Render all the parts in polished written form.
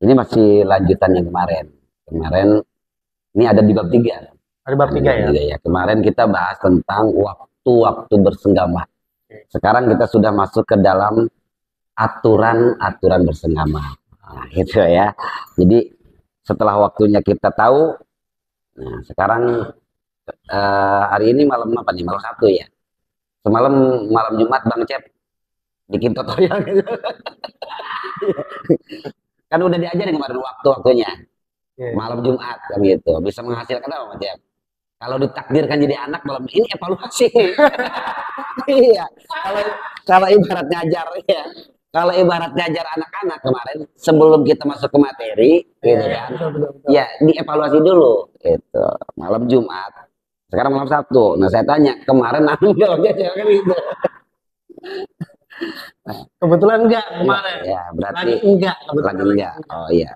Ini masih lanjutan yang kemarin. Kemarin ini ada di bab 3. Ada bab 3 ya? Ya. Kemarin kita bahas tentang waktu-waktu bersenggama. Sekarang kita sudah masuk ke dalam aturan-aturan bersenggama. Nah, gitu ya. Jadi setelah waktunya kita tahu, nah sekarang hari ini malam apa nih? Malam Sabtu ya. Semalam malam Jumat Bang Cep bikin tutorial gitu. Kan udah diajarin kemarin waktu-waktunya. Malam Jumat kan gitu. Bisa menghasilkan apa Bang Cep? Kalau ditakdirkan jadi anak malam ini evaluasi. Iya. Kalau ibarat ngajar ya. Kalau ibarat ngajar anak-anak kemarin sebelum kita masuk ke materi, gitu kan? Betul. Ya dievaluasi dulu. Gitu. Malam Jumat. Sekarang malam Sabtu. Nah saya tanya kemarin anu jawabnya kan gitu. Kebetulan enggak kemarin. Ya berarti lagi enggak. Lagi enggak. Oh iya.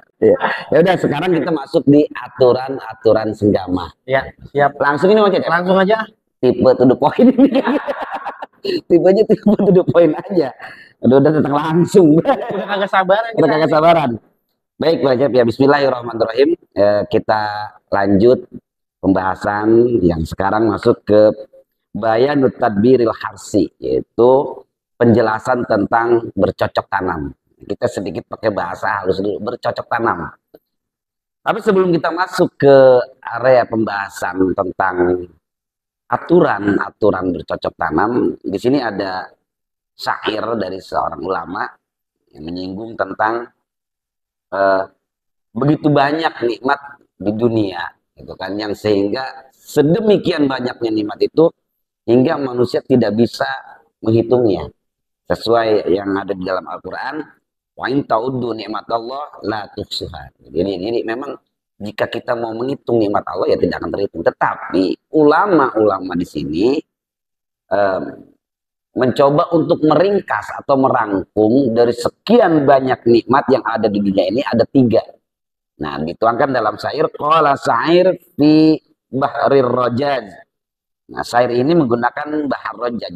Ya udah sekarang kita masuk di aturan-aturan senggama. Ya siap. Langsung ini aja. Langsung aja. Tipe to the point ini. Tipenya tipe to the point aja. Udah datang langsung. Udah kagak sabaran. Udah kagak sabaran. Baik Pak Cep ya, bismillahirrahmanirrahim. Kita lanjut pembahasan yang sekarang masuk ke bayanut tadbiril harsi, yaitu penjelasan tentang bercocok tanam. Kita sedikit pakai bahasa halus dulu, bercocok tanam. Tapi sebelum kita masuk ke area pembahasan tentang aturan-aturan bercocok tanam, di sini ada syair dari seorang ulama yang menyinggung tentang begitu banyak nikmat di dunia, gitu kan, yang sehingga sedemikian banyaknya nikmat itu hingga manusia tidak bisa menghitungnya. Sesuai yang ada di dalam Al-Quran, wa in ta'uddu nikmatallah la tuhsuha. Jadi memang jika kita mau menghitung nikmat Allah ya tidak akan terhitung. Tetapi ulama-ulama di sini mencoba untuk meringkas atau merangkum dari sekian banyak nikmat yang ada di dunia ini ada 3. Nah, dituangkan dalam syair qala syair fi bahrir rajaz. Nah, syair ini menggunakan bahar rajaz.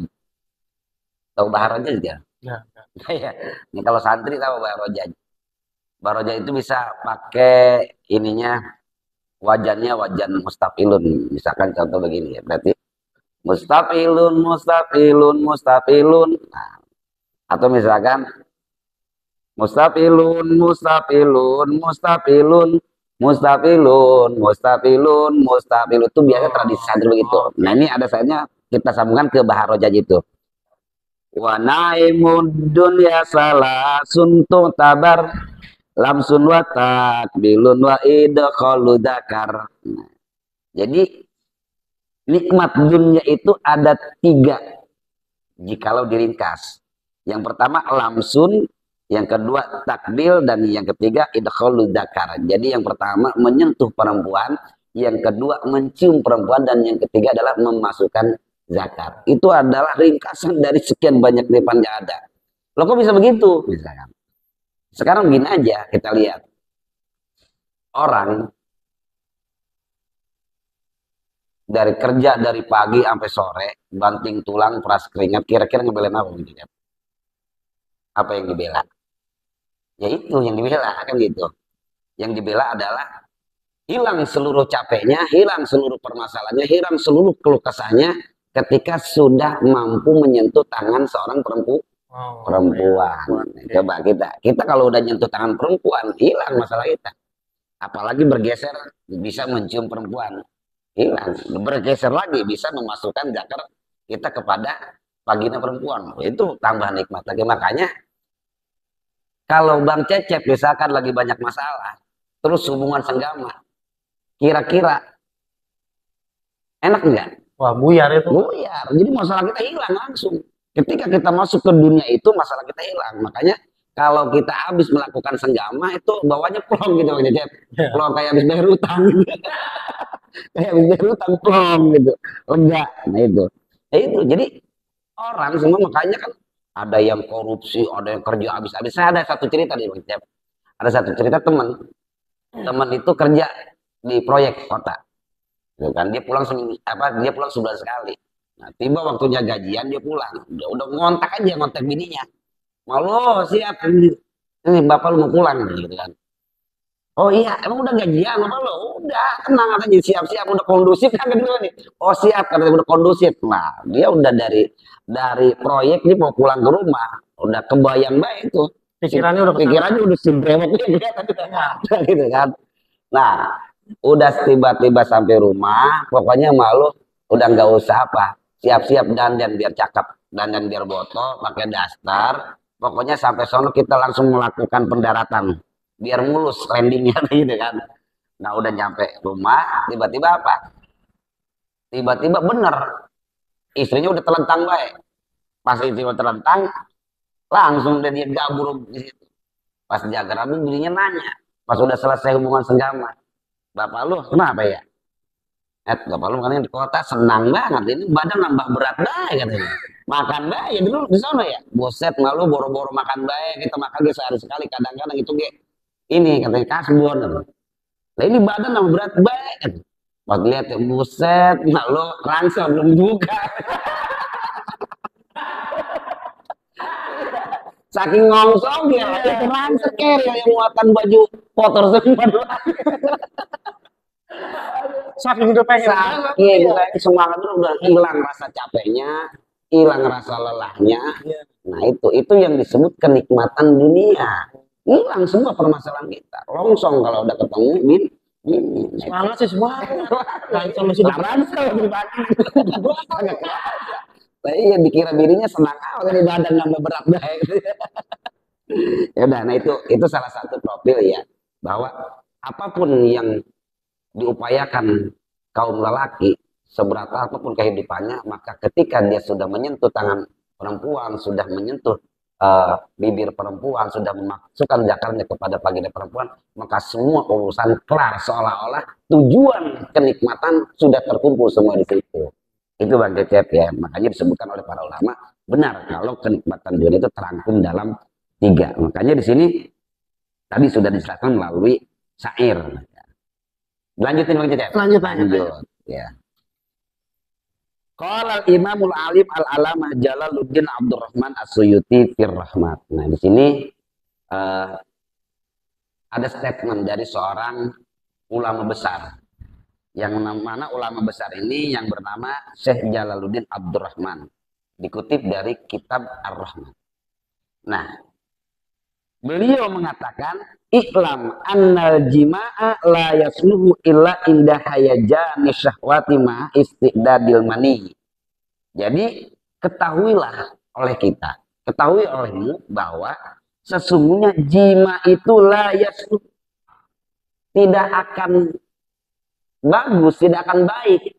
Tahu bahar rajaz ya? Ya. Ini kalau santri tahu bahar rajaz. Bahar rajaz itu bisa pakai ininya wajannya wajan mustafilun. Misalkan contoh begini ya. Berarti mustafilun, mustafilun, mustafilun. Nah, atau misalkan mustafilun, mustafilun, mustafilun, mustafilun, mustafilun, mustafilun. Itu biasa tradisi santri begitu. Nah ini ada saatnya kita sambungkan ke bahar rajaz itu. Wa naimud dunya salasun tabar lamsun wa takbilun wa idkhalu dzakar. Nah, jadi nikmat dunia itu ada 3 jikalau diringkas. Yang pertama lamsun, yang kedua takbil, dan yang ketiga idkhalu dzakar. Jadi yang pertama menyentuh perempuan, yang kedua mencium perempuan, dan yang ketiga adalah memasukkan zakat. Itu adalah ringkasan dari sekian banyak nikmat yang ada. Loh kok bisa begitu? Misalkan. Sekarang begini aja kita lihat. Orang dari kerja dari pagi sampai sore, banting tulang, peras keringat, kira-kira ngebelain apa? Apa yang dibela? Ya itu yang dibela, kan gitu. Yang dibela adalah hilang seluruh capeknya, hilang seluruh permasalahannya, hilang seluruh keluh kesahnya ketika sudah mampu menyentuh tangan seorang perempuan. Coba kita kalau udah nyentuh tangan perempuan, hilang masalah kita. Apalagi bergeser bisa mencium perempuan, hilang. Bergeser lagi bisa memasukkan zakar kita kepada vagina perempuan. Itu tambah nikmat lagi. Makanya kalau Bang Cecep misalkan lagi banyak masalah, terus hubungan senggama, kira-kira enak enggak? Wah, buyar itu. Buyar. Jadi masalah kita hilang langsung. Ketika kita masuk ke dunia itu, masalah kita hilang. Makanya kalau kita habis melakukan senggama itu bawahnya plong gitu, Cep. Plong kayak habis bayar utang. Kayak habis bayar utang plong gitu. Lega. Nah itu. Ya itu. Jadi orang semua makanya kan ada yang korupsi, ada yang kerja habis-habis. Saya ada satu cerita nih, Cep. Ada satu cerita teman itu kerja di proyek kota. Kan dia pulang dia pulang sebulan sekali. Nah, tiba waktunya gajian dia pulang. Udah ngontak bininya. Mau lo siap ini bapak lu mau pulang gitu kan. Oh iya, emang udah gajian apa lo? Udah, tenang katanya, siap-siap, udah kondusif kan kedua nih. Oh siap, katanya udah kondusif. Nah, dia udah dari proyek dia mau pulang ke rumah, udah kebayang baik itu. Pikirannya udah kesana. Pikirannya udah si brewok dia tadi Ya. gitu kan. Nah, udah tiba-tiba sampai rumah, pokoknya malu udah nggak usah apa, siap-siap dandan biar cakep, dandan biar botol, pakai daster. Pokoknya sampai sono kita langsung melakukan pendaratan biar mulus landingnya gitu kan. Nah udah nyampe rumah tiba-tiba apa? Tiba-tiba bener istrinya udah telentang baik. Pas istrinya telentang langsung dia gabur di situ. Pas jaga rabu bininya nanya. Pas udah selesai hubungan senggama, bapak lu kenapa ya? Bapak lu katanya di kota senang banget ini badan nambah berat baik katanya. Makan baik dulu di sana ya. Boset malu boro-boro makan baik kita makan sehari sekali kadang-kadang itu ini katanya kasbon. Nah ini badan nambah berat baik. Pas lihat ya buset, nah lo rangsel belum juga. Saking ngongsong dia, itu rangsel yang muatan baju kotor semua. Saking udah pengen banget. Saking semangatnya udah hilang rasa capeknya, hilang rasa lelahnya. Iya. Nah itu yang disebut kenikmatan dunia. Hilang semua permasalahan kita. Longsong kalau udah ketemu ini. Semangat sih semangat. Rangsel masih Rangsel di badan. Agak kerasa. Nah, iya dikira dirinya senang amat di badan nambah berat baik. Ya udah, nah itu salah satu profil ya bahwa apapun yang diupayakan kaum lelaki seberat apapun kehidupannya, maka ketika dia sudah menyentuh tangan perempuan, sudah menyentuh bibir perempuan, sudah memasukkan jakarnya kepada baginda perempuan, maka semua urusan kelar seolah-olah tujuan kenikmatan sudah terkumpul semua di situ. Itu Bang Cecep ya, makanya disebutkan oleh para ulama benar kalau kenikmatan dunia itu terangkum dalam tiga. Makanya di sini tadi sudah dijelaskan melalui syair. Lanjutin Bang Cecep. Lanjut. Ya. Qala Imamul Alim Al-Alamah Jalaluddin Abdurrahman As-Suyuti fir Rahmat. Nah, di sini ada statement dari seorang ulama besar. Yang mana ulama besar ini yang bernama Syekh Jalaluddin Abdurrahman. Dikutip dari kitab Ar-Rahman. Nah, beliau mengatakan Iklam annal jima'a la yasluhu illa inda hayajani syahwati ma istidadil mani. Jadi ketahuilah oleh kita, ketahui olehmu bahwa sesungguhnya jima itu la yasluhu, tidak akan bagus, tidak akan baik,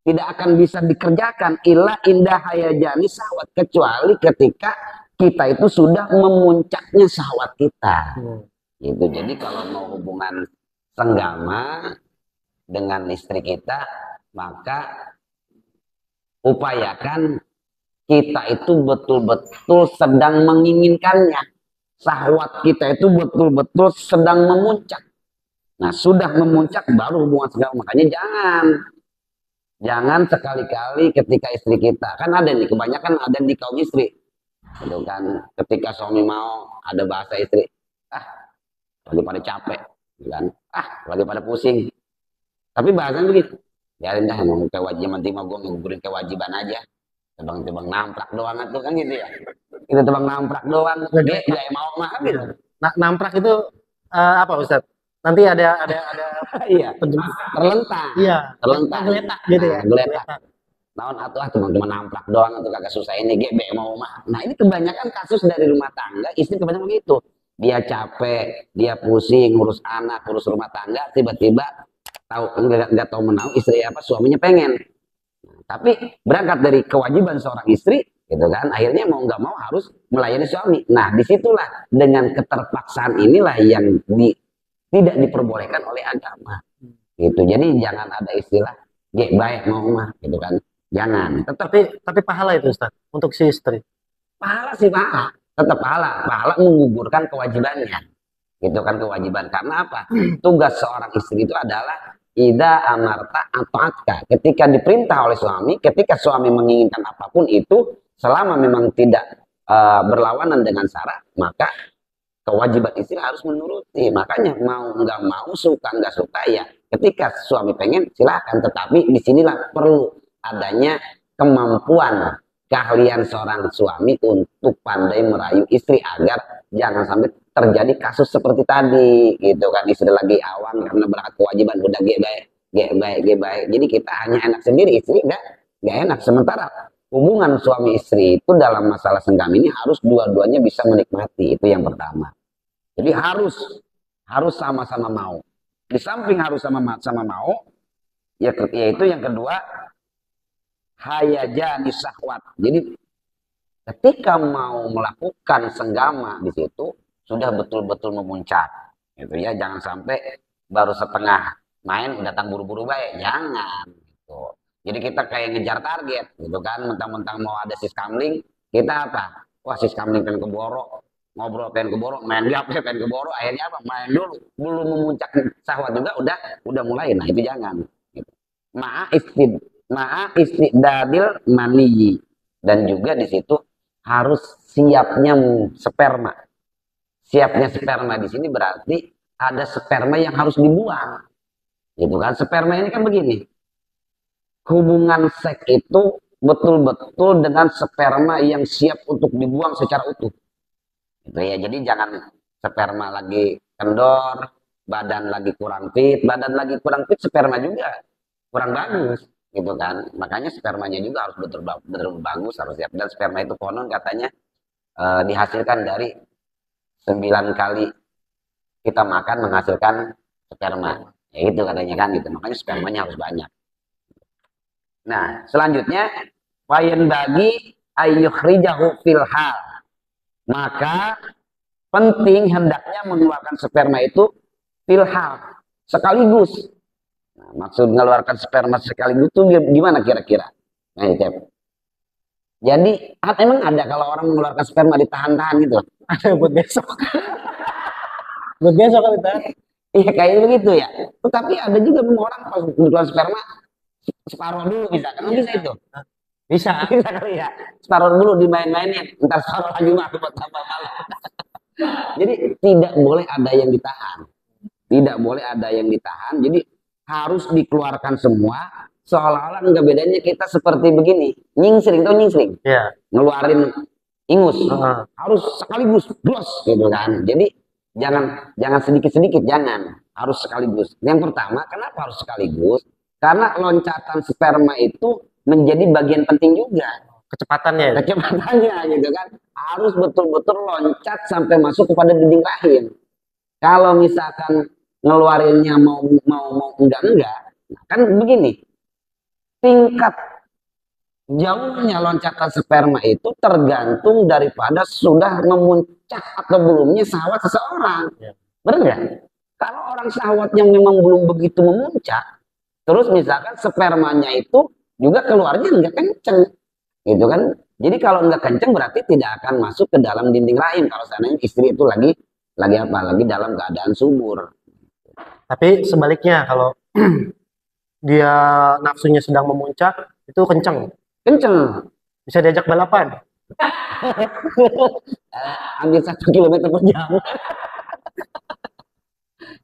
tidak akan bisa dikerjakan illa inda hayajani syahwat, kecuali ketika kita itu sudah memuncaknya syahwat kita. Gitu. Jadi kalau mau hubungan senggama dengan istri kita, maka upayakan kita itu betul-betul sedang menginginkannya. Syahwat kita itu betul-betul sedang memuncak. Nah, sudah memuncak baru hubungan senggama. Makanya jangan sekali-kali ketika istri kita, kan ada nih, kebanyakan ada di kaum istri. Gitu kan, ketika suami mau ada bahasa istri, lagi pada capek, kan? Lagi pada pusing. Tapi bahasan begitu. Biarin dah, mau kewajiban mah gue ngugurin kewajiban aja. Tebang-tebang namprak doang tuh kan gitu ya. Itu tebang namprak doang. Dia gak mau mah gitu. Nah, namprak itu apa Ustaz? Nanti ada iya, terlentang. Iya, terlentang. Geletak gitu ya. Geletak. Naon atuh cuma namprak doang atau kagak susah ini gebe mau mah. Nah, ini kebanyakan kasus dari rumah tangga, istri kebanyakan begitu. Dia capek, dia pusing, ngurus anak, ngurus rumah tangga, tiba-tiba nggak tahu menau istri apa suaminya pengen. Tapi berangkat dari kewajiban seorang istri, gitu kan, akhirnya mau nggak mau harus melayani suami. Nah, disitulah dengan keterpaksaan inilah yang tidak diperbolehkan oleh agama. Gitu. Jadi jangan ada istilah gek baik mau mah, gitu kan. Jangan. Tapi pahala itu Ustaz untuk si istri. Pahala sih pahala. Tetap pahala menggugurkan kewajibannya, gitu kan, kewajiban. Karena apa? Tugas seorang istri itu adalah ida amarta ata'atka, ketika diperintah oleh suami, ketika suami menginginkan apapun itu, selama memang tidak berlawanan dengan syarat, maka kewajiban istri harus menuruti. Makanya mau nggak mau, suka nggak suka ya. Ketika suami pengen silahkan, tetapi disinilah perlu adanya kemampuan, keahlian seorang suami untuk pandai merayu istri agar jangan sampai terjadi kasus seperti tadi, gitu kan. Istri lagi awan karena berat kewajiban udah gue baik. Jadi kita hanya enak sendiri, istri nggak enak. Sementara hubungan suami istri itu dalam masalah senggam ini harus dua-duanya bisa menikmati, itu yang pertama. Jadi harus sama-sama mau. Di samping harus sama-sama mau, ya yaitu yang kedua hayajani syahwat. Jadi ketika mau melakukan senggama di situ sudah betul-betul memuncak, gitu ya. Jangan sampai baru setengah main datang buru-buru baik, jangan. Gitu. Jadi kita kayak ngejar target, gitu kan. Mentang-mentang mau ada siskamling, kita apa? Wah, siskamling pengen keboro, ngobrol pengen keboro, main di HP pengen keboro, akhirnya apa? Main dulu, belum memuncak syahwat juga udah mulai. Nah itu jangan. Gitu. Ma'a istidadil maniyi, dan juga di situ harus siapnya sperma. Siapnya sperma di sini berarti ada sperma yang harus dibuang. Gitu kan? Sperma ini kan begini. Hubungan seks itu betul-betul dengan sperma yang siap untuk dibuang secara utuh. Gitu ya. Jadi jangan sperma lagi kendor, badan lagi kurang fit, sperma juga kurang bagus, gitu kan. Makanya spermanya juga harus betul-betul bagus, harus siap. Dan sperma itu konon katanya dihasilkan dari 9 kali kita makan menghasilkan sperma. Ya itu katanya kan gitu. Makanya spermanya harus banyak. Nah, selanjutnya wayan bagi ayyukhrijahu fil hal. Maka penting hendaknya mengeluarkan sperma itu fil hal, sekaligus. Nah, maksud mengeluarkan sperma sekaligus itu gimana kira-kira? Nah, Cep. Jadi emang ada kalau orang mengeluarkan sperma ditahan-tahan gitu? Ada buat besok. Buat besok kali tahan. Iya kayak begitu ya. Tetapi ada juga orang pas mengeluarkan sperma separuh dulu bisa kan? Bisa itu. Bisa. Bisa kali ya. Separuh dulu dimain-mainin, ntar separuh lagi mah buat tambah malam. Jadi tidak boleh ada yang ditahan. Tidak boleh ada yang ditahan. Jadi harus dikeluarkan semua. Seolah-olah nggak bedanya kita seperti begini. Nyingsring, tau nyingsring? Iya. Ngeluarin ingus. Harus sekaligus, blos gitu kan. Jadi jangan sedikit-sedikit, jangan. Harus sekaligus. Yang pertama, kenapa harus sekaligus? Karena loncatan sperma itu menjadi bagian penting juga. Kecepatannya. Kecepatannya gitu kan. Harus betul-betul loncat sampai masuk kepada dinding rahim. Kalau misalkan ngeluarinnya mau enggak, kan begini. Tingkat jauhnya loncatan sperma itu tergantung daripada sudah memuncak atau belumnya syahwat seseorang. Ya. Benar nggak? Kalau orang syahwat yang memang belum begitu memuncak, terus misalkan spermanya itu juga keluarnya nggak kenceng, gitu kan? Jadi kalau nggak kenceng berarti tidak akan masuk ke dalam dinding rahim. Kalau seandainya istri itu lagi apa? Lagi dalam keadaan subur. Tapi sebaliknya kalau dia nafsunya sedang memuncak, itu kenceng. Kenceng. Bisa diajak balapan. Ambil 1 kilometer per jam.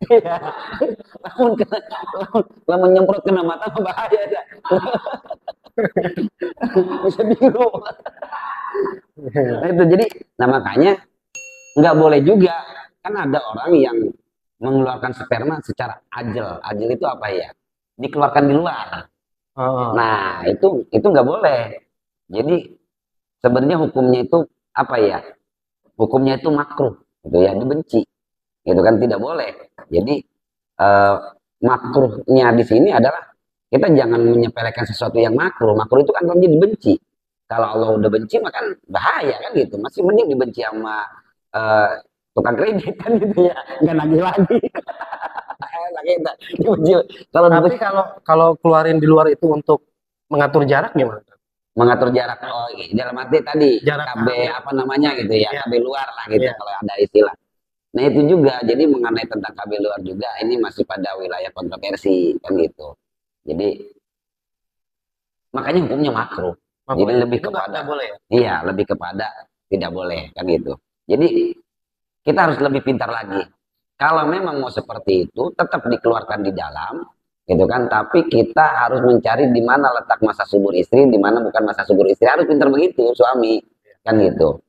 Iya. Lamun nyemprot kena mata bahaya ya. Bisa biru. Nah, itu jadi, nah makanya nggak boleh juga. Kan ada orang yang mengeluarkan sperma secara ajel. Ajel itu apa ya? Dikeluarkan di luar. Nah, itu nggak boleh. Jadi sebenarnya hukumnya itu apa ya? Hukumnya itu makruh, gitu ya, dibenci. Gitu kan, tidak boleh. Jadi makruhnya di sini adalah kita jangan menyepelekan sesuatu yang makruh. Makruh itu kan artinya dibenci. Kalau Allah udah benci maka bahaya kan gitu. Masih mending dibenci sama tukang kredit kan gitu ya. Nggak nagih lagi. Tapi kalau keluarin di luar itu untuk mengatur jarak gimana? Mengatur jarak, oh dalam arti tadi jarak KB apa namanya gitu ya, KB luar lah gitu kalau ada istilah. Nah itu juga, jadi mengenai tentang KB luar juga ini masih pada wilayah kontroversi kan gitu. Jadi makanya hukumnya makruh. Jadi lebih kepada boleh ya? Iya, lebih kepada tidak boleh kan gitu. Jadi kita harus lebih pintar lagi. Kalau memang mau seperti itu, tetap dikeluarkan di dalam, gitu kan. Tapi kita harus mencari di mana letak masa subur istri, di mana bukan masa subur istri. Harus pintar begitu, suami, kan gitu.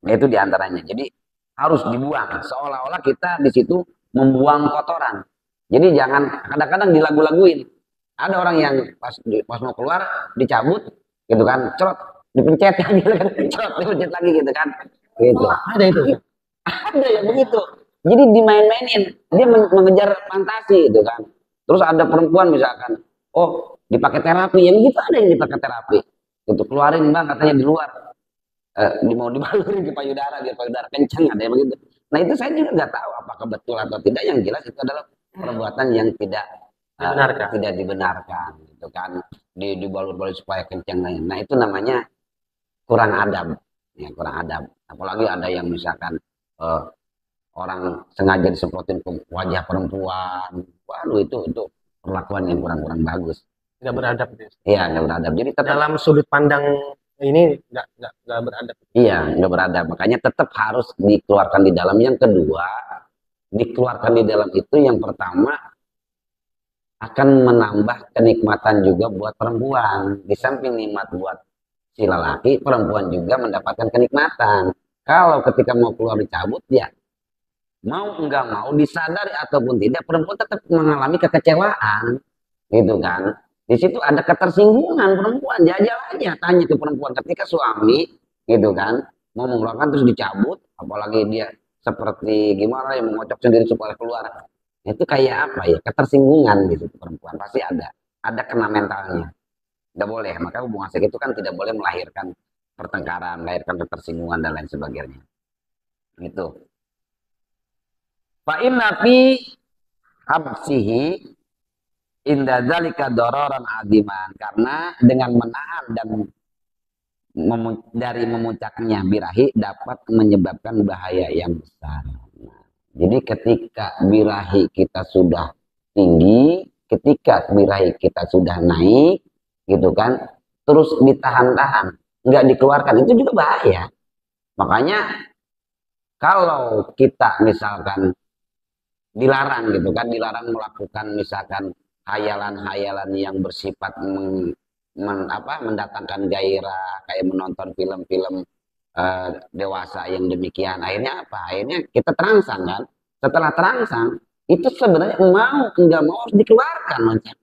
Itu diantaranya. Jadi harus dibuang. Seolah-olah kita di situ membuang kotoran. Jadi jangan kadang-kadang dilagu-laguin. Ada orang yang pas mau keluar dicabut, gitu kan, cerot, dipencet gitu kan, cerot, dipencet lagi gitu kan, gitu. Ada itu. Ada yang begitu. Jadi dimain-mainin, dia mengejar fantasi gitu kan. Terus ada perempuan misalkan, oh dipakai terapi, yang gitu ada yang dipakai terapi. Gitu keluarin bang katanya di luar, mau dibalurin ke payudara biar payudara kencang, ada yang begitu. Nah itu saya juga nggak tahu apakah betul atau tidak. Yang jelas itu adalah perbuatan yang tidak Dibenarkan. tidak dibenarkan, gitu kan. Dibalur-balur supaya kencang. Nah itu namanya kurang adab, ya kurang adab. Apalagi ada yang misalkan eh, orang sengaja disemprotin ke wajah perempuan, waduh itu perlakuan yang kurang-kurang bagus. Tidak beradab itu. Iya nggak beradab. Jadi tetap Dalam sudut pandang ini nggak beradab. iya nggak beradab. Makanya tetap harus dikeluarkan di dalam. Yang kedua, dikeluarkan di dalam itu yang pertama akan menambah kenikmatan juga buat perempuan. Di samping nikmat buat si lelaki, perempuan juga mendapatkan kenikmatan. Kalau ketika mau keluar dicabut, ya mau enggak mau disadari ataupun tidak perempuan tetap mengalami kekecewaan, gitu kan. Di situ ada ketersinggungan perempuan. Jajal aja tanya ke perempuan ketika suami, gitu kan, mau mengeluarkan terus dicabut, apalagi dia seperti gimana yang mengocok sendiri supaya keluar. Itu kayak apa ya, ketersinggungan gitu perempuan pasti ada kena mentalnya. Nggak boleh. Maka hubungan seks itu kan tidak boleh melahirkan pertengkaran, melahirkan ketersinggungan dan lain sebagainya. Itu. Fa inna fi habsihi inda dzalika dararan adiman, karena dengan menahan dan dari memuncaknya birahi dapat menyebabkan bahaya yang besar. Jadi ketika birahi kita sudah tinggi, ketika birahi kita sudah naik, gitu kan, terus ditahan-tahan, nggak dikeluarkan, itu juga bahaya. Makanya kalau kita misalkan dilarang gitu kan, dilarang melakukan misalkan hayalan-hayalan yang bersifat mendatangkan gairah, kayak menonton film-film dewasa yang demikian. Akhirnya apa? Akhirnya kita terangsang kan. Setelah terangsang, itu sebenarnya mau nggak mau harus dikeluarkan, macam.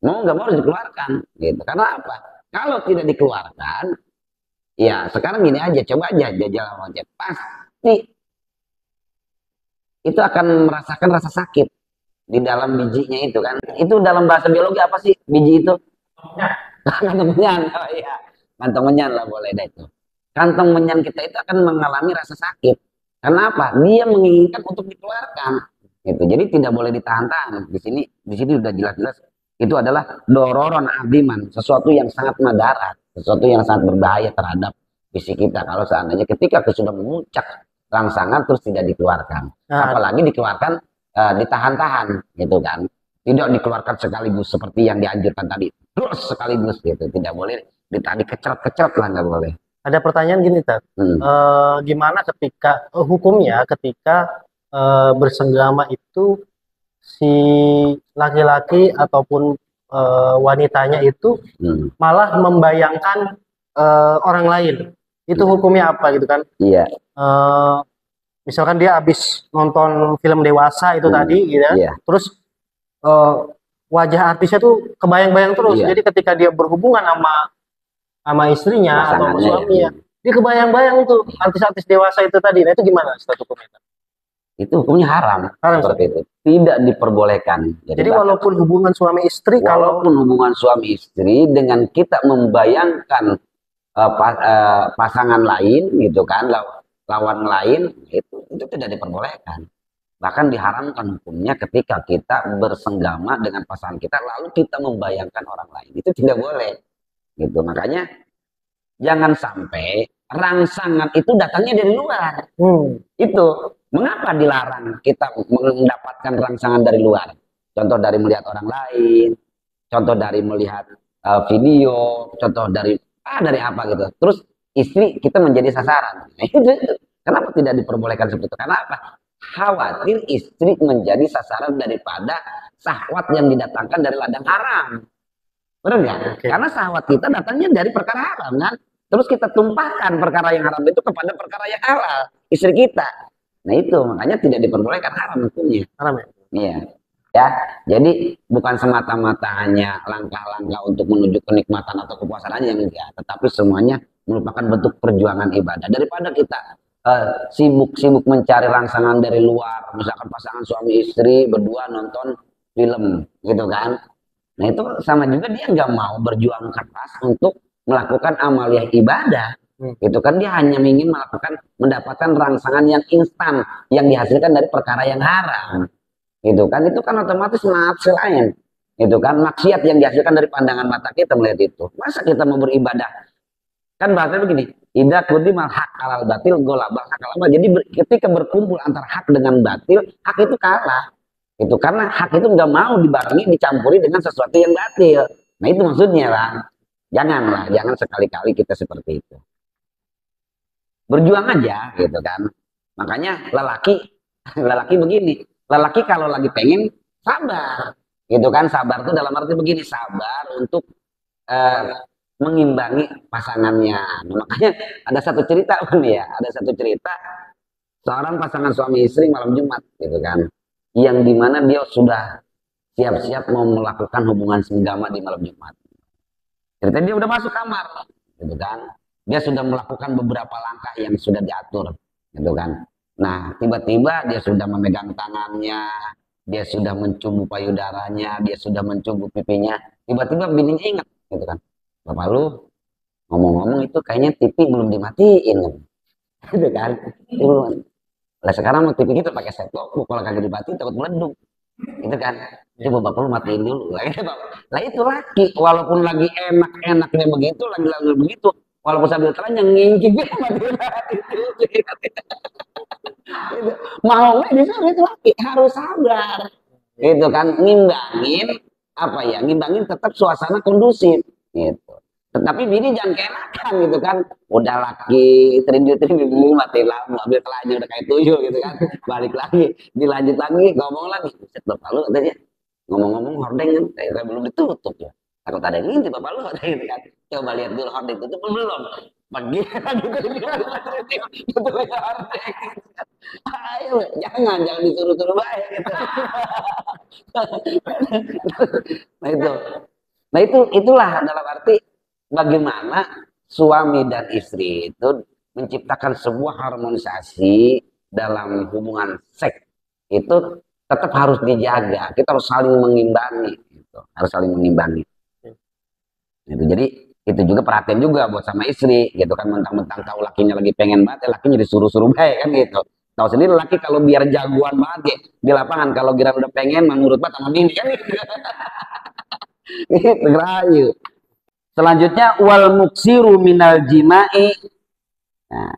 Mau nggak mau harus dikeluarkan, gitu. Karena apa? Kalau tidak dikeluarkan, ya sekarang gini aja, coba aja jajal aja, pasti itu akan merasakan rasa sakit di dalam bijinya itu kan. Itu dalam bahasa biologi apa sih biji itu? Kantong menyan. Oh iya, kantong menyan lah boleh deh itu. Kantong menyan kita itu akan mengalami rasa sakit. Kenapa? Dia menginginkan untuk dikeluarkan. Gitu. Jadi tidak boleh ditahan-tahan. Di sini sudah jelas-jelas itu adalah dororon adiman, sesuatu yang sangat madarat, sesuatu yang sangat berbahaya terhadap fisik kita. Kalau seandainya ketika sudah memuncak rangsangan terus tidak dikeluarkan, apalagi dikeluarkan ditahan-tahan, gitu kan. Tidak dikeluarkan sekaligus seperti yang dianjurkan tadi, terus sekaligus gitu, tidak boleh dikecot-kecot lah, nggak boleh. Ada pertanyaan gini, Tat. Gimana ketika hukumnya ketika bersenggama itu si laki-laki ataupun wanitanya itu malah membayangkan orang lain, itu hukumnya apa gitu kan? Iya. Misalkan dia habis nonton film dewasa itu tadi, gitu, terus wajah artisnya tuh kebayang-bayang terus. Jadi ketika dia berhubungan sama istrinya atau sama suaminya, dia kebayang-bayang tuh artis-artis dewasa itu tadi. Nah itu gimana status hukumnya? Itu hukumnya haram seperti itu, tidak diperbolehkan. Jadi walaupun hubungan suami istri, hubungan suami istri dengan kita membayangkan pasangan lain, gitu kan, lawan lain, itu tidak diperbolehkan. Bahkan diharamkan hukumnya ketika kita bersenggama dengan pasangan kita lalu kita membayangkan orang lain, itu tidak boleh, gitu. Makanya jangan sampai rangsangan itu datangnya dari luar. Itu mengapa dilarang kita mendapatkan rangsangan dari luar? Contoh dari melihat orang lain, contoh dari melihat video, contoh dari apa gitu. Terus istri kita menjadi sasaran. Itu Kenapa tidak diperbolehkan seperti itu? Karena apa? Khawatir istri menjadi sasaran daripada syahwat yang didatangkan dari ladang haram. Benar nggak? Oke. Karena syahwat kita datangnya dari perkara haram kan. Terus kita tumpahkan perkara yang haram itu kepada perkara yang halal, istri kita. Nah itu makanya tidak diperbolehkan, haram hukumnya. Haram ya? Iya. Ya, jadi bukan semata-mata hanya langkah-langkah untuk menuju kenikmatan atau kepuasan aja yang enggak, tetapi semuanya merupakan bentuk perjuangan ibadah. Daripada kita sibuk-sibuk mencari rangsangan dari luar, misalkan pasangan suami istri berdua nonton film, gitu kan? Nah itu sama juga dia nggak mau berjuang keras untuk melakukan amaliyah ibadah. Itu kan dia hanya ingin mendapatkan rangsangan yang instan yang dihasilkan dari perkara yang haram. Itu kan otomatis nafsu lain. Itu kan maksiat yang dihasilkan dari pandangan mata kita melihat itu. Masa kita mau beribadah? Kan bahasanya begini, idza qudimal haq alal batil golabal haq alal batil. Jadi ketika berkumpul antara hak dengan batil, hak itu kalah. Itu karena hak itu nggak mau dibarengi dicampuri dengan sesuatu yang batil. Nah itu maksudnya lah. Jangan sekali-kali kita seperti itu. Berjuang aja gitu kan. Makanya lelaki begini. Lelaki kalau lagi pengen sabar, gitu kan? Sabar itu dalam arti begini, sabar untuk mengimbangi pasangannya. Nah, makanya ada satu cerita nih ya, ada satu cerita seorang pasangan suami istri malam Jumat, gitu kan? Yang dimana dia sudah siap-siap mau melakukan hubungan senggama di malam Jumat. Ceritanya dia udah masuk kamar, gitu kan? Dia sudah melakukan beberapa langkah yang sudah diatur, gitu kan? Nah, tiba-tiba dia sudah memegang tangannya, dia sudah mencium payudaranya, dia sudah mencium pipinya. Tiba-tiba bininya ingat, gitu kan. Bapak lu ngomong-ngomong itu kayaknya TV belum dimatiin, gitu kan. Lah sekarang mau TV kita pakai set-top, kalau kagak dimatiin takut meleduk, gitu kan. Coba bapak lu matiin dulu. Lah itu laki, walaupun lagi enak-enaknya begitu, lagi begitu, walaupun sambil telanjang ngingkip dia matiin maunya disuruh itu laki harus sabar gitu kan, ngimbangin tetap suasana kondusif gitu, tetapi bini jangan keenakan gitu kan, udah laki terindu dulu mati lampu ambil telanya udah kayak tuyul gitu kan, balik lagi dilanjut lagi ngomong lagi bapak lu katanya ngomong-ngomong hordeng kan kayak belum ditutup ya, takut ada yang ngintip bapak lu gitu kan, coba lihat dulu hordeng tutup belum pergi gitu ayo jangan disuruh-suruh baik gitu. nah itulah dalam arti bagaimana suami dan istri itu menciptakan sebuah harmonisasi dalam hubungan seks itu tetap harus dijaga, kita harus saling mengimbangi gitu. Harus saling mengimbangi itu. Jadi itu juga perhatian juga buat sama istri gitu kan, mentang-mentang tahu lakinya lagi pengen banget lakinya disuruh-suruh baik kan gitu. Tahu sendiri laki kalau biar jagoan banget ya di lapangan, kalau kira udah pengen menurut banget sama bini kan gitu. Gitu rayu. Selanjutnya wal muksiru minal jima'i. Nah,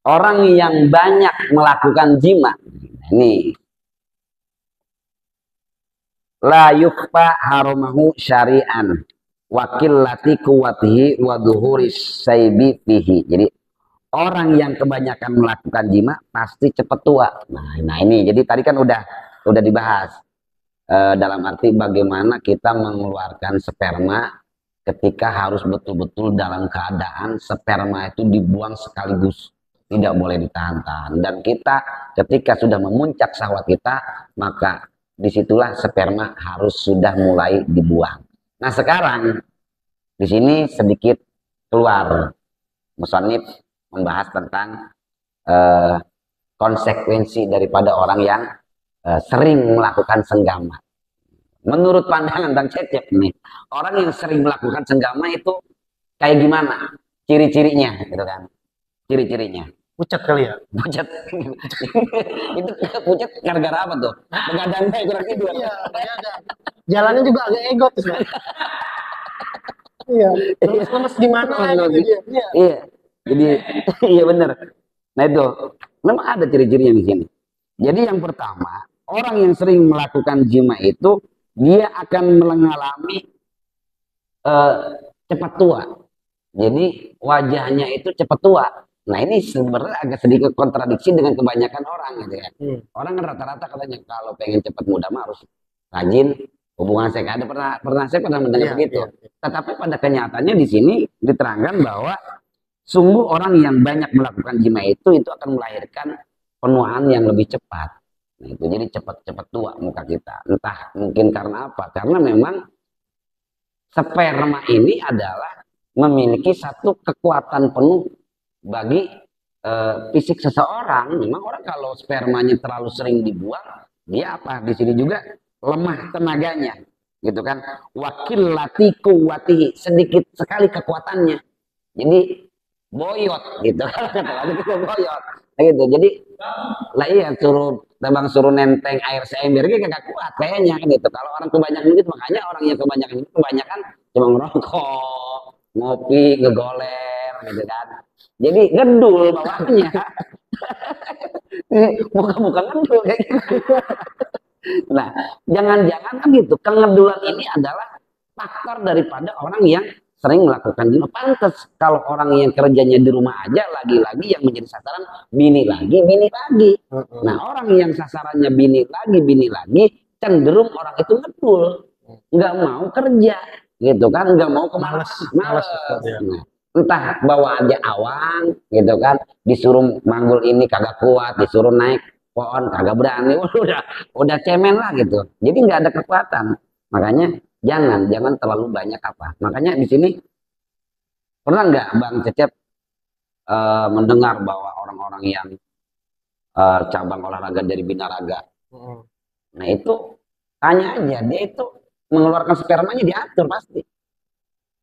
orang yang banyak melakukan jima ini la yukfa haramahu syari'an wakil lati kuwatihi wa dhuhuris saybi fihi. Jadi orang yang kebanyakan melakukan jima pasti cepat tua. Nah ini jadi tadi kan udah dibahas dalam arti bagaimana kita mengeluarkan sperma ketika harus betul-betul dalam keadaan sperma itu dibuang sekaligus, tidak boleh ditahan-tahan. Dan kita ketika sudah memuncak syahwat kita, maka disitulah sperma harus sudah mulai dibuang. Nah sekarang di sini sedikit keluar musannif membahas tentang konsekuensi daripada orang yang sering melakukan senggama. Menurut pandangan Bang Cecep nih, orang yang sering melakukan senggama itu kayak gimana? Ciri-cirinya gitu kan? Ciri-cirinya. Pucat kali ya? Pucat. Itu pucat gara-gara apa tuh? Begadangnya kurang tidur. Iya, jalannya juga agak egois kan. Iya, lemes di mana gitu dia. Iya. Jadi iya benar. Nah itu memang ada ciri-cirinya di sini. Jadi yang pertama, orang yang sering melakukan jima itu dia akan mengalami cepat tua. Jadi wajahnya itu cepat tua. Nah ini sebenarnya agak sedikit kontradiksi dengan kebanyakan orang gitu ya. Orang kan rata-rata katanya kalau pengen cepat muda mah harus rajin hubungan seks. Ada pernah saya pernah mendengar begitu. Tetapi pada kenyataannya di sini diterangkan bahwa sungguh orang yang banyak melakukan jima itu akan melahirkan penuaan yang lebih cepat. Nah, itu jadi cepat-cepat tua muka kita. Entah mungkin karena apa? Karena memang sperma ini adalah memiliki satu kekuatan penuh bagi fisik seseorang. Memang orang kalau spermanya terlalu sering dibuang, dia apa? Di sini juga lemah tenaganya, gitu kan? Wakil latiku wati sedikit sekali kekuatannya. Jadi boyot gitu kalau kita boyot gitu. Jadi lah iya suruh nenteng air seember gitu gak kuat kayaknya gitu. Kalau orang kebanyakan gitu, makanya orang yang kebanyakan cuma ngerokok, ngopi, ngegoler gitu kan. Jadi ngedul bawaannya. Muka-muka ngedul kayak gitu. Nah, jangan-jangan kan gitu. Kengedulan ini adalah faktor daripada orang yang sering melakukan zina. Pantes kalau orang yang kerjanya di rumah aja lagi-lagi yang menjadi sasaran bini lagi, bini lagi. Nah, orang yang sasarannya bini lagi, cenderung orang itu ngedul, nggak mau kerja, gitu kan, nggak mau kemana, males. Nah, entah bawa aja awang, gitu kan, disuruh manggul ini kagak kuat, disuruh naik pohon kagak berani, udah cemen lah gitu. Jadi nggak ada kekuatan. Makanya jangan terlalu banyak apa. Makanya di sini pernah nggak Bang Cecep mendengar bahwa orang-orang yang cabang olahraga dari binaraga, nah itu tanya aja, dia itu mengeluarkan spermanya diatur pasti.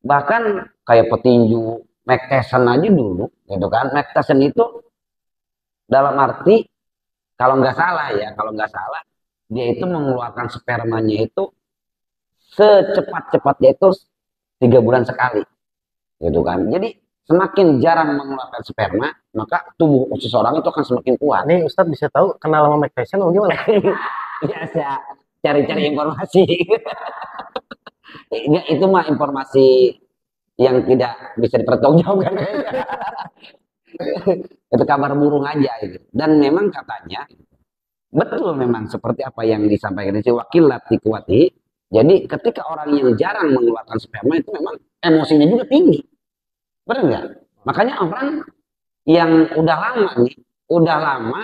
Bahkan kayak petinju Mike Tyson aja dulu, gitu kan. Mike Tyson itu dalam arti kalau nggak salah dia itu mengeluarkan spermanya itu secepat-cepatnya itu 3 bulan sekali, gitu kan. Jadi semakin jarang mengeluarkan sperma, maka tubuh seseorang itu akan semakin kuat. Nih Ustadz bisa tahu kenal sama Mike Tyson atau gimana? Biasa cari-cari informasi. Itu mah informasi yang tidak bisa dipertanggungjawabkan. Itu kabar burung aja itu. Dan memang katanya betul memang seperti apa yang disampaikan si wakil kuati. Jadi ketika orang yang jarang mengeluarkan sperma itu memang emosinya juga tinggi. Benar nggak? Makanya orang yang udah lama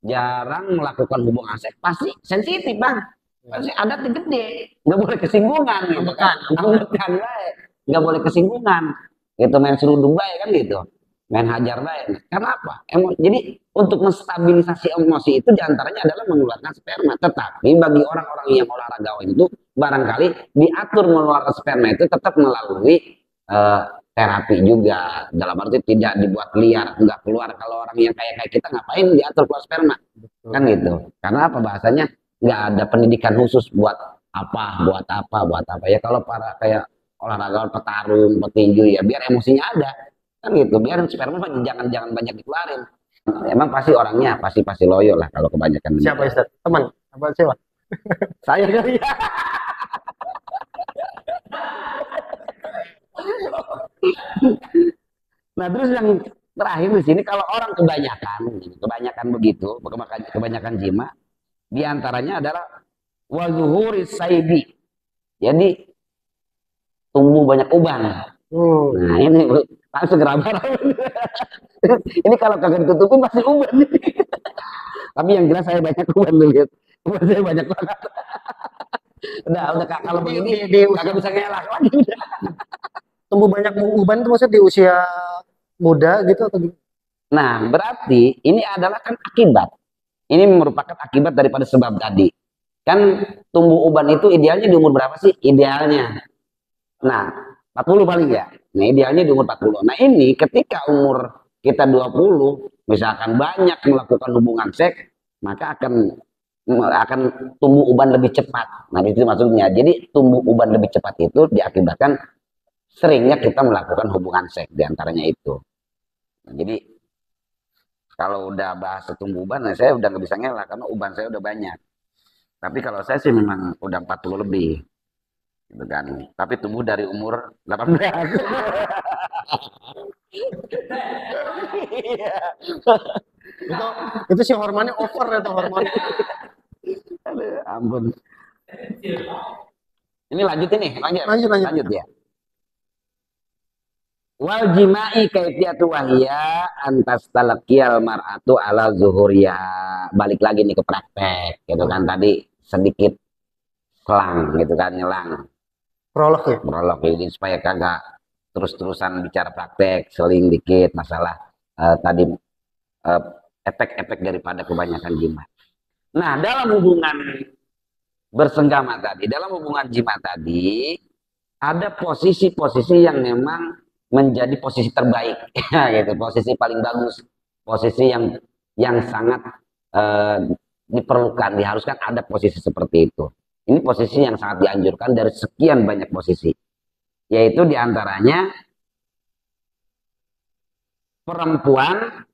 jarang melakukan hubungan seks pasti sensitif bang. Pasti ada gede, nggak boleh kesinggungan gitu kan. Nggak boleh kesinggungan. Gitu main serudung baik kan gitu. Main hajar baik. Karena apa? Jadi untuk menstabilisasi emosi itu diantaranya adalah mengeluarkan sperma. Tetapi bagi orang-orang yang olahragawan itu barangkali diatur mengeluarkan sperma itu tetap melalui terapi juga. Dalam arti tidak dibuat liar, nggak keluar. Kalau orang yang kayak kita ngapain diatur keluar sperma? Kan gitu. Karena apa bahasanya? Nggak ada pendidikan khusus buat apa. Ya kalau para kayak olahraga petarung, petinju ya biar emosinya ada. Kan gitu, biar sperma jangan banyak dikeluarin. Emang pasti orangnya pasti loyo lah kalau kebanyakan. Siapa Ustaz? Teman? Apa siapa? Saya kali ya. Nah terus yang terakhir di sini kalau orang kebanyakan begitu, kebanyakan jima, diantaranya adalah wazuhuris saibi. Jadi tumbuh banyak uban. Nah ini langsung gerabar. Ini kalau kagak ditutupin masih uban. Tapi yang jelas saya banyak uban dulu lihat. Uban saya banyak banget. udah kalau begini kagak bisa ngelak lagi. Tumbuh banyak uban itu maksudnya di usia muda gitu atau gimana? Nah berarti ini adalah kan akibat. Ini merupakan akibat daripada sebab tadi. Kan tumbuh uban itu idealnya di umur berapa sih? Idealnya. Nah 40 paling ya. Nah idealnya di umur 40. Nah ini ketika umur kita 20, misalkan banyak melakukan hubungan seks, maka akan tumbuh uban lebih cepat. Nah itu maksudnya. Jadi tumbuh uban lebih cepat itu diakibatkan seringnya kita melakukan hubungan seks diantaranya itu. Nah, jadi kalau udah bahas tumbuh uban, nah saya udah nggak bisa ngelak karena uban saya udah banyak. Tapi kalau saya sih memang udah 40 lebih. Gitu kan. Tapi tumbuh dari umur 18. Iya. itu itu si hormonnya over itu hormon. Aduh, ampun. Ini lanjut ini, lanjut ya. Wal jima'i kaifiyatu wahya antas talaqiyal mar'atu ala zuhuriya. Balik lagi nih ke praktek gitu kan, tadi sedikit selang gitu kan, nyelang Prolog ya. prolog ini supaya kagak terus-terusan bicara praktek, seling dikit masalah tadi efek-efek daripada kebanyakan jima. Nah, dalam hubungan bersenggama tadi, dalam hubungan jima tadi ada posisi-posisi yang memang menjadi posisi terbaik, gitu, posisi paling bagus, posisi yang sangat diperlukan, diharuskan ada posisi seperti itu. Ini posisi yang sangat dianjurkan dari sekian banyak posisi, yaitu diantaranya perempuan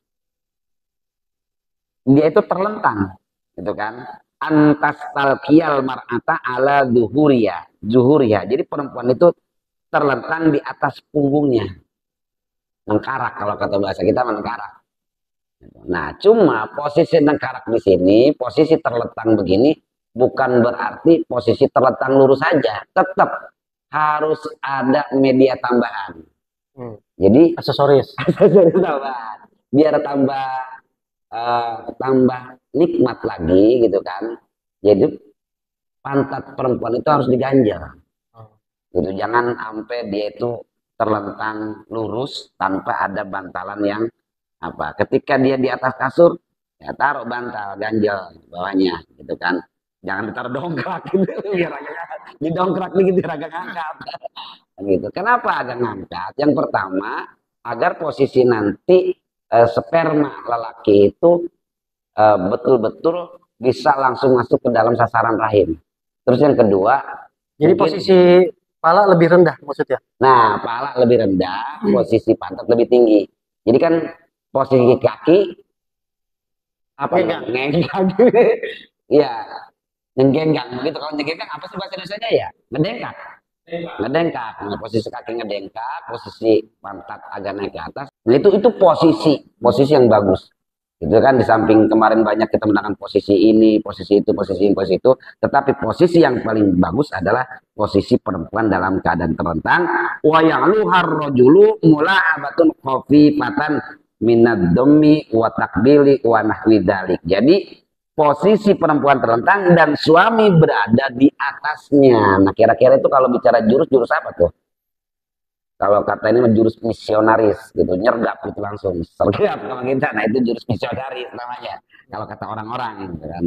dia itu terlentang, gitu kan? Antas talqiyal mar'ata ala zuhuriya. Jadi perempuan itu terlentang di atas punggungnya, mengkarak, kalau kata bahasa kita mengkarak. Nah, cuma posisi mengkarak di sini, posisi terlentang begini, bukan berarti posisi terlentang lurus saja, tetap harus ada media tambahan. Jadi Aksesoris tambahan, biar tambah nikmat lagi gitu kan. Jadi pantat perempuan itu harus diganjal. Gitu. Jangan sampai dia itu terlentang lurus tanpa ada bantalan yang apa. Ketika dia di atas kasur, ya taruh bantal ganjel bawahnya, gitu kan. Jangan ditaruh dongkrak gitu, biar agak ngangkat. Didongkrak dikit biar agak ngangkat. Gitu. Kenapa agak ngangkat? Yang pertama, agar posisi nanti sperma lelaki itu betul-betul bisa langsung masuk ke dalam sasaran rahim. Terus yang kedua, jadi mungkin, posisi pala lebih rendah maksudnya. nah, pala lebih rendah, posisi pantat lebih tinggi. Jadi kan posisi kaki apa ngenggang. Iya, ngenggang begitu. Kalau ngenggang apa sih bahasa Indonesia ya? Ngedengkak. Ngedengkak. Nah, posisi kaki ngedengkak, posisi pantat agak naik ke atas. Nah, itu posisi yang bagus. Itu kan di samping kemarin banyak kita menangkan posisi ini, posisi itu, posisi ini, posisi itu. Tetapi posisi yang paling bagus adalah posisi perempuan dalam keadaan terlentang. Wa ya'luhar rajulu mula'abatun khafifatan minad dhammi wa takbili wa nahwi dzalik. Jadi posisi perempuan terlentang dan suami berada di atasnya. Nah, kira-kira itu kalau bicara jurus apa tuh? Kalau kata ini jurus misionaris gitu, nyergap itu langsung sergap kalau kita. Nah, itu jurus misionaris namanya kalau kata orang-orang gitu kan.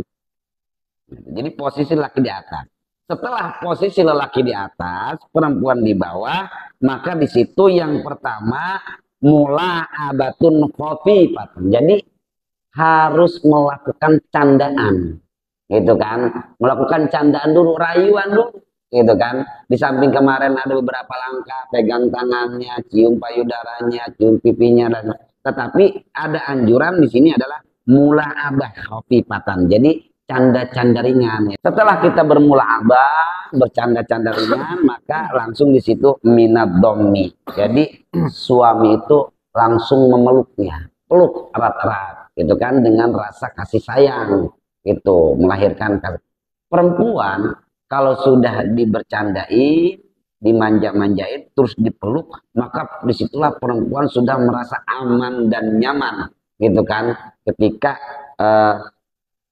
Jadi posisi laki di atas. Setelah posisi lelaki di atas, perempuan di bawah, maka di situ yang pertama mula abatun khafifatan. Jadi harus melakukan candaan, gitu kan? Melakukan candaan dulu, rayuan dulu, gitu kan? Di samping kemarin ada beberapa langkah, pegang tangannya, cium payudaranya, cium pipinya, dan tetapi ada anjuran di sini adalah mula abah khafifatan. Jadi canda-canda ringan. Setelah kita bermula abah, bercanda-canda ringan, maka langsung di situ minad dhammi. Jadi suami itu langsung memeluknya, peluk erat-erat, gitu kan, dengan rasa kasih sayang, itu melahirkan kasih. Perempuan kalau sudah dibercandai, dimanja-manjain, terus dipeluk, maka disitulah perempuan sudah merasa aman dan nyaman, gitu kan, ketika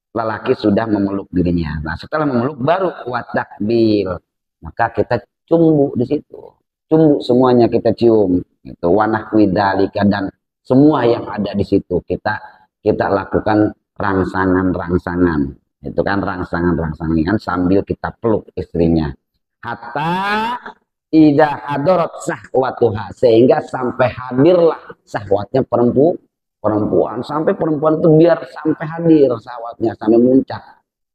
lelaki sudah memeluk dirinya. Nah, setelah memeluk baru watakbil, maka kita cumbu di situ, cumbu semuanya kita cium, itu wanah widalika, dan semua yang ada di situ kita lakukan rangsangan-rangsangan, itu kan rangsangan-rangsangan sambil kita peluk istrinya. Hatta ida hadarat sahwatuha, sehingga sampai hadirlah sahwatnya perempuan sampai perempuan itu biar sampai hadir sahwatnya, sampai muncak.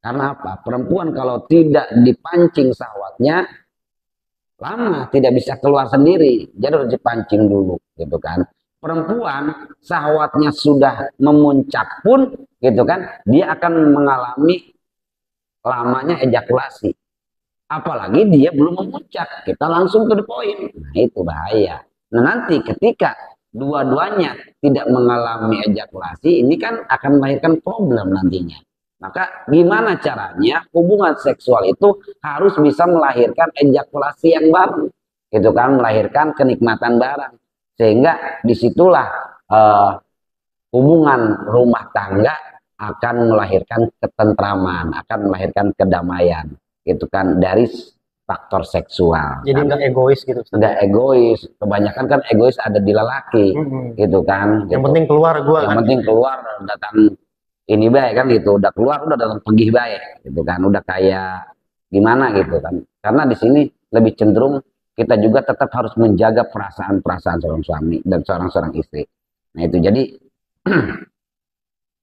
Karena apa? Perempuan kalau tidak dipancing sahwatnya lama tidak bisa keluar sendiri, jadi harus dipancing dulu, gitu kan. Perempuan sahwatnya sudah memuncak pun, gitu kan, dia akan mengalami lamanya ejakulasi. Apalagi dia belum memuncak, kita langsung to the point. Nah, itu bahaya. Nah, nanti ketika dua-duanya tidak mengalami ejakulasi, ini kan akan melahirkan problem nantinya. Maka gimana caranya hubungan seksual itu harus bisa melahirkan ejakulasi yang baru, gitu kan, melahirkan kenikmatan barang, sehingga disitulah hubungan rumah tangga akan melahirkan ketentraman, akan melahirkan kedamaian, gitu kan, dari faktor seksual. Jadi nggak egois gitu. Nggak egois, kebanyakan kan egois ada di lelaki, gitu kan. Yang gitu. penting keluar gua. Yang penting keluar, datang ini baik kan gitu, udah keluar udah datang pergi baik, gitu kan, udah kayak gimana gitu kan. Karena di sini lebih cenderung kita juga tetap harus menjaga perasaan-perasaan seorang suami dan seorang istri. Nah itu jadi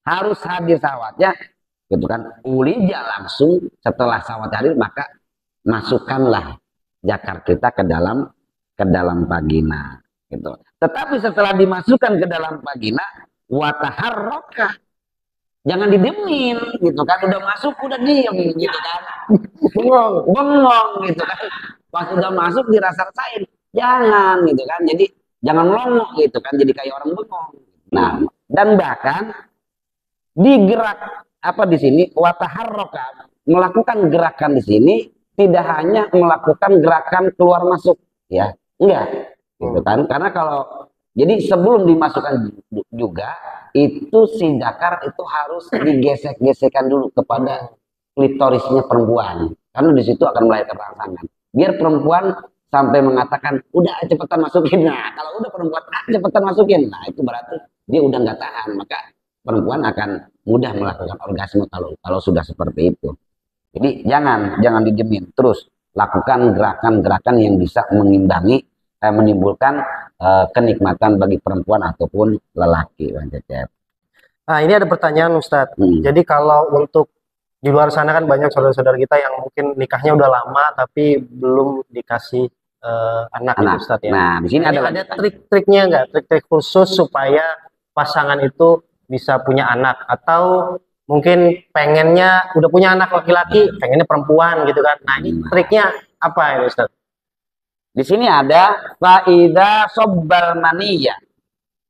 harus hadir sawatnya, gitu kan. Ulija langsung setelah sawat hadir maka masukkanlah jakar kita ke dalam vagina, gitu. Tetapi setelah dimasukkan ke dalam vagina, wataharroka, jangan didiemin, gitu kan. Udah masuk udah diem, gitu kan. Bengong, gitu kan. Pas udah masuk dirasa-rasain, jangan, gitu kan. Jadi jangan melongo, gitu kan. Jadi kayak orang bengong. Nah, dan bahkan digerak apa di sini wataharroka, melakukan gerakan di sini tidak hanya melakukan gerakan keluar masuk, ya enggak, gitu kan. Karena kalau jadi sebelum dimasukkan juga itu si jakar itu harus digesek-gesekan dulu kepada klitorisnya perempuan, karena di situ akan melahirkan rangsangan. Biar perempuan sampai mengatakan udah cepetan masukin. Nah kalau udah perempuan cepetan masukin, nah itu berarti dia udah nggak tahan, maka perempuan akan mudah melakukan orgasme kalau sudah seperti itu. Jadi jangan dijemin, terus lakukan gerakan-gerakan yang bisa mengimbangi menimbulkan kenikmatan bagi perempuan ataupun lelaki, Bang Cecep. Nah ini ada pertanyaan Ustadz. Jadi kalau untuk di luar sana kan banyak saudara-saudara kita yang mungkin nikahnya udah lama tapi belum dikasih anak. Gitu, Ustadz ya. Nah di sini ada trik-triknya nggak? Trik-trik khusus supaya pasangan itu bisa punya anak, atau mungkin pengennya udah punya anak laki-laki, pengennya perempuan gitu kan. Nah ini triknya apa ya Ustaz? Di sini ada faida sobbal maniyah.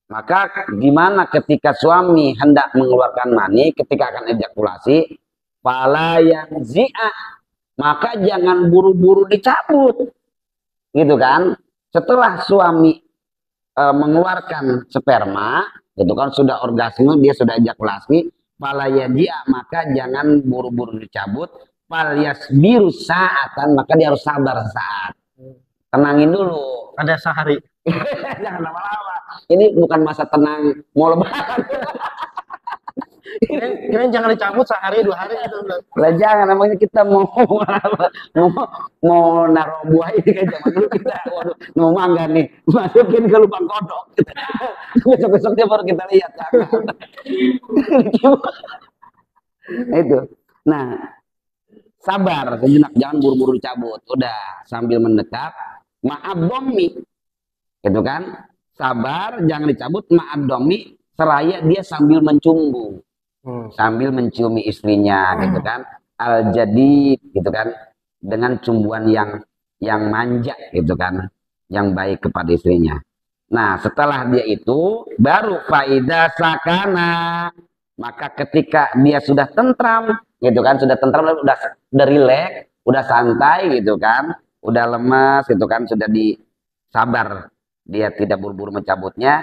Maka gimana ketika suami hendak mengeluarkan mani, ketika akan ejakulasi, fala yanzi'a, maka jangan buru-buru dicabut, gitu kan. Setelah suami mengeluarkan sperma, gitu kan, sudah orgasme, dia sudah ejakulasi, fala yanzi'a, maka jangan buru-buru dicabut, fal yasbiru sa'atan, maka dia harus sabar sesaat. Tenangin dulu. Ada sehari. Jangan lama-lama. Ini bukan masa tenang mau lebaran. Kirain jangan dicabut sehari 2 hari itu. Lah jangan, namanya kita mau naruh buah ini kayak zaman dulu kita. Waduh, mau mangga nih, masukin ke lubang kodok. Besok-besoknya baru kita lihat. Itu. Nah, sabar sejenak, jangan buru-buru dicabut. Udah sambil mendekat, ma'abdomi, gitu kan, sabar, jangan dicabut, ma'abdomi, seraya dia sambil mencumbu, sambil menciumi istrinya, gitu kan, al-jadid, gitu kan, dengan cumbuan yang manja, gitu kan, yang baik kepada istrinya. Nah setelah dia itu baru faida sakana, maka ketika dia sudah tentram, gitu kan, sudah tentram, udah rileks, udah santai, gitu kan, udah lemas, gitu kan, sudah disabar, dia tidak buru-buru mencabutnya,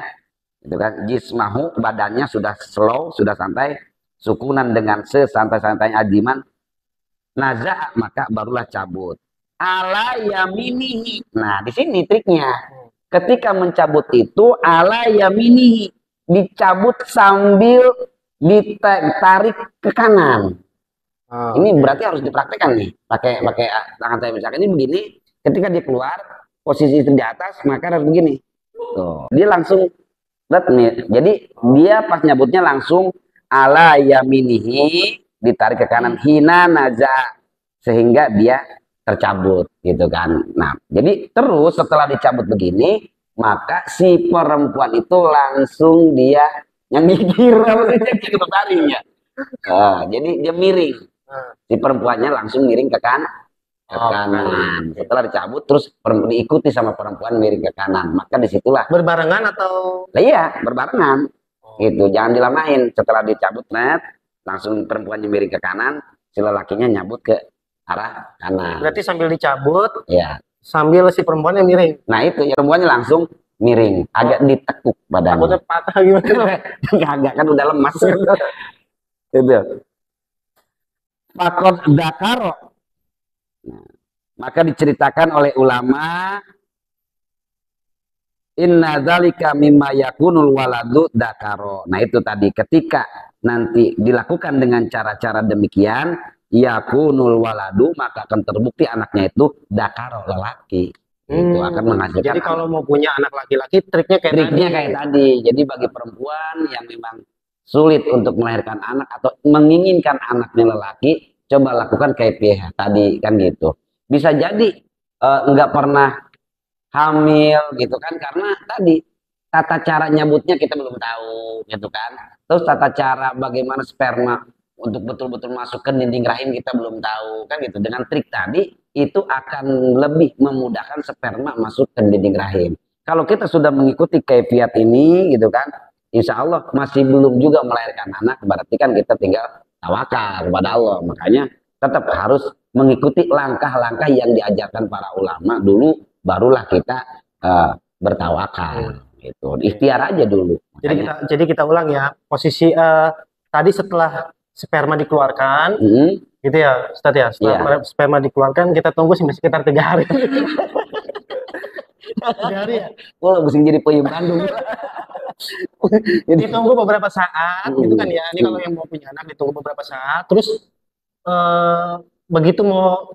gitu kan, jismahu, badannya sudah slow, sudah santai, sukunan dengan sesantai-santai ajiman, naza, maka barulah cabut. Ala yaminihi. Nah di sini triknya, ketika mencabut itu ala yaminihi, dicabut sambil ditarik ke kanan. Ini berarti harus dipraktekkan nih, pakai tangan saya misalkan ini begini, ketika dia keluar posisi di atas maka harus begini. Tuh, dia langsung nih. Jadi dia pas nyabutnya langsung ala yaminihi, ditarik ke kanan, hina naza, sehingga dia tercabut, gitu kan. Nah, jadi terus setelah dicabut begini, maka si perempuan itu langsung dia yang mikir gitu taringnya. Jadi dia miring. Si perempuannya langsung miring ke ke kanan. Setelah dicabut terus diikuti sama perempuan miring ke kanan. Maka disitulah. Berbarengan atau? Lah iya, berbarengan. Gitu, jangan dilamain. Setelah dicabut net, langsung perempuannya miring ke kanan, si lelakinya nyabut ke arah kanan. Berarti sambil dicabut, Ya. sambil si perempuannya miring. Nah itu ya, perempuannya langsung miring, agak ditekuk badannya. Takutnya patah gimana? Agak kan udah lemas. Itu. Fakot dakaro. Nah, maka diceritakan oleh ulama, inna dzalika mimma yakunul waladu dakaro. Nah itu tadi, ketika nanti dilakukan dengan cara-cara demikian, yakunul waladu, maka akan terbukti anaknya itu dakaro, lelaki. Itu akan menghasilkan. Jadi kalau mau punya anak laki-laki, triknya kayak tadi. Jadi bagi perempuan yang memang sulit untuk melahirkan anak atau menginginkan anaknya lelaki, coba lakukan KPH tadi kan gitu. Bisa jadi nggak pernah hamil gitu kan, karena tadi tata cara nyabutnya kita belum tahu gitu kan. Terus tata cara bagaimana sperma untuk betul-betul masuk ke dinding rahim kita belum tahu kan gitu. Dengan trik tadi itu akan lebih memudahkan sperma masuk ke dinding rahim. Kalau kita sudah mengikuti kefiat ini gitu kan, insya Allah masih belum juga melahirkan anak, berarti kan kita tinggal tawakal kepada Allah. Makanya tetap harus mengikuti langkah-langkah yang diajarkan para ulama dulu, barulah kita bertawakal gitu. Ikhtiar aja dulu. Jadi kita ulang ya, posisi tadi setelah sperma dikeluarkan, gitu ya, Ustaz ya. Setelah sperma dikeluarkan, kita tunggu sampai sekitar 3 hari. 3 hari ya? Oh, mesti jadi peyem Bandung. Ditunggu beberapa saat, gitu kan ya. Ini kalau yang mau punya anak ditunggu beberapa saat, terus begitu mau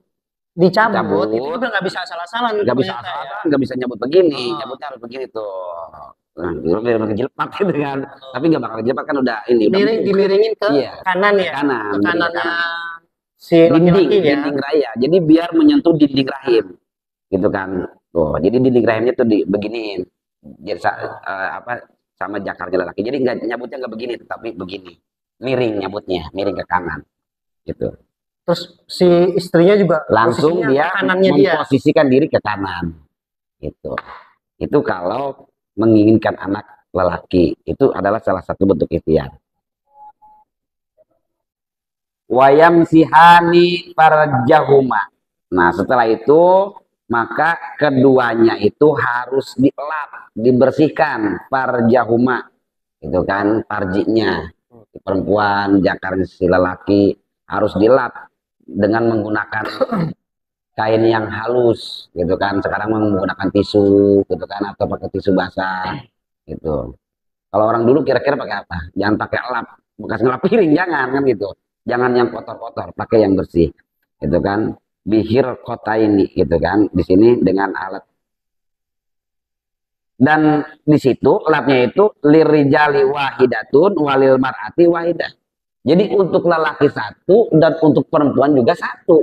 dicabut, itu juga nggak bisa asal-asalan. Nggak bisa asal-asalan, nggak bisa nyabut begini. Nyabutnya harus begini tuh. Nah, biar kejelepak gitu kan. Tapi nggak bakal kejelepak kan udah ini. Dimiringin ke kanan ya? Ke kanannya si laki-laki ya? Dinding raya. Jadi biar menyentuh dinding rahim. Gitu kan. Tuh, jadi dinding rahimnya tuh beginiin. Jadi sama jakarnya lelaki. Jadi nyabutnya nggak begini, tetapi begini. Miring nyabutnya, miring ke kanan. Gitu. Terus si istrinya juga langsung dia memposisikan diri ke kanan. Gitu. Itu kalau menginginkan anak lelaki, itu adalah salah satu bentuk ikhtiar. Wayam sihani farjahuma. Nah, setelah itu maka keduanya itu harus dilap, dibersihkan farjahuma. Itu kan farjinya. Perempuan, jakarnya si lelaki harus dilap dengan menggunakan kain yang halus gitu kan. Sekarang menggunakan tisu gitu kan, atau pakai tisu basah gitu. Kalau orang dulu kira-kira pakai apa? Jangan pakai lap, bekas ngelap piring, jangan kan gitu. Jangan yang kotor-kotor, pakai yang bersih gitu kan. Bihir kota ini gitu kan, di sini dengan alat. Dan di situ lapnya itu lirijali wahidatun walil mar'ati wahidah. Jadi untuk lelaki satu dan untuk perempuan juga satu.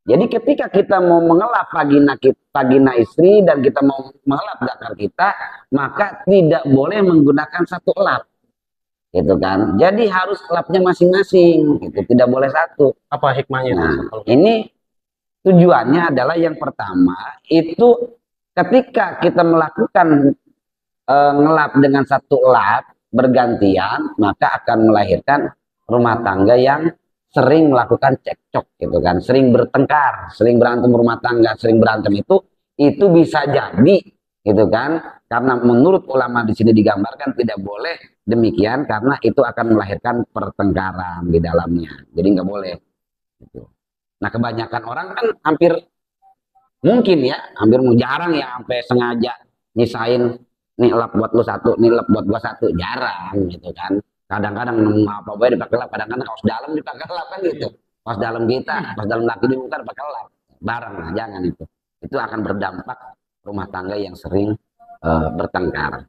Jadi ketika kita mau mengelap vagina istri dan kita mau mengelap zakar kita, maka tidak boleh menggunakan satu lap. Gitu kan. Jadi harus lapnya masing-masing, gitu. Tidak boleh satu. Apa hikmahnya? Nah, ini tujuannya adalah yang pertama itu ketika kita melakukan ngelap dengan satu lap bergantian, maka akan melahirkan rumah tangga yang sering melakukan cekcok gitu kan, sering bertengkar, sering berantem rumah tangga, sering berantem itu bisa jadi gitu kan, karena menurut ulama di sini digambarkan tidak boleh demikian karena itu akan melahirkan pertengkaran di dalamnya, jadi nggak boleh gitu. Nah kebanyakan orang kan hampir jarang ya sampai sengaja nyisain nih lap buat lu satu, nih lap buat gua satu, jarang gitu kan. Kadang-kadang apa boleh dipakai lap, kadang-kadang kaos dalam dipakai lap kan gitu. Kaos dalam kita, kaos dalam laki dimutar pakai lap. Bareng, nah, jangan itu. Itu akan berdampak rumah tangga yang sering bertengkar.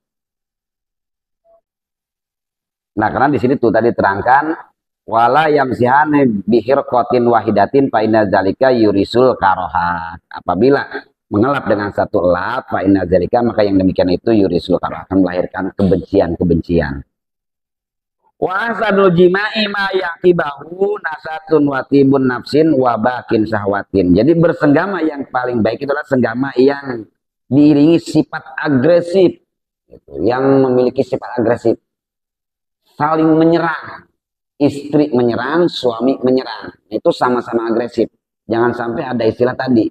Nah, karena di sini tuh tadi terangkan wala yamsihane bihirqatin wahidatin fa inna zalika yurisul karoha. Apabila mengelap dengan satu lap fa inna zalika, maka yang demikian itu yurisul karoha, akan melahirkan kebencian-kebencian. Wa asadul jima'i ma yaqibahu nasatun wa tibun nafsin wa bakin syahwatin. Jadi bersenggama yang paling baik itulah senggama yang diiringi sifat agresif, gitu, yang memiliki sifat agresif, saling menyerang, istri menyerang, suami menyerang, itu sama-sama agresif. Jangan sampai ada istilah tadi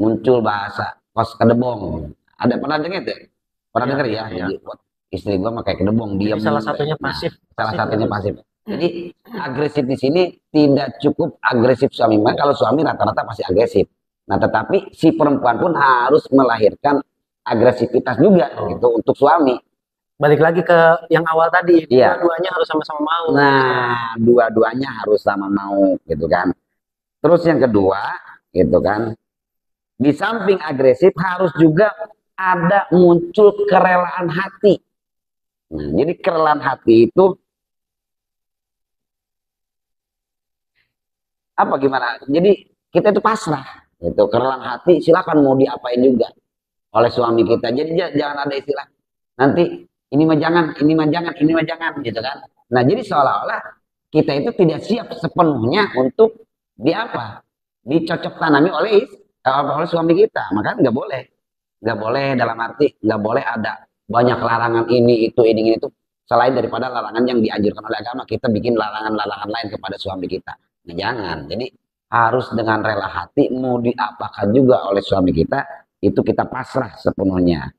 muncul bahasa kos kedebong. Ada pernah dengar ya? Pernah dengar ya? Iya. Jadi istri gua pakai kedebong, Jadi diam. salah satunya Nah, pasif. salah satunya pasif. Jadi agresif di sini tidak cukup agresif suami. Kalau suami rata-rata pasti agresif. Nah, tetapi si perempuan pun harus melahirkan agresivitas juga gitu untuk suami. Balik lagi ke yang awal tadi, Iya. dua-duanya harus sama-sama mau. Nah, dua-duanya harus sama mau gitu kan. Terus yang kedua, gitu kan. Di samping agresif harus juga ada muncul kerelaan hati. Nah, jadi kerelaan hati itu apa gimana? Jadi kita itu pasrah, gitu. Kerelaan hati silakan mau diapain juga oleh suami kita. Jadi jangan ada istilah nanti ini mah jangan, ini mah jangan, ini mah jangan, gitu kan. Nah, jadi seolah-olah kita itu tidak siap sepenuhnya untuk di apa? Dicocok tanami oleh suami kita. Maka nggak boleh dalam arti nggak boleh ada banyak larangan ini itu selain daripada larangan yang dianjurkan oleh agama kita bikin larangan-larangan lain kepada suami kita. Nah, jangan. Jadi harus dengan rela hati mau diapakan juga oleh suami kita itu kita pasrah sepenuhnya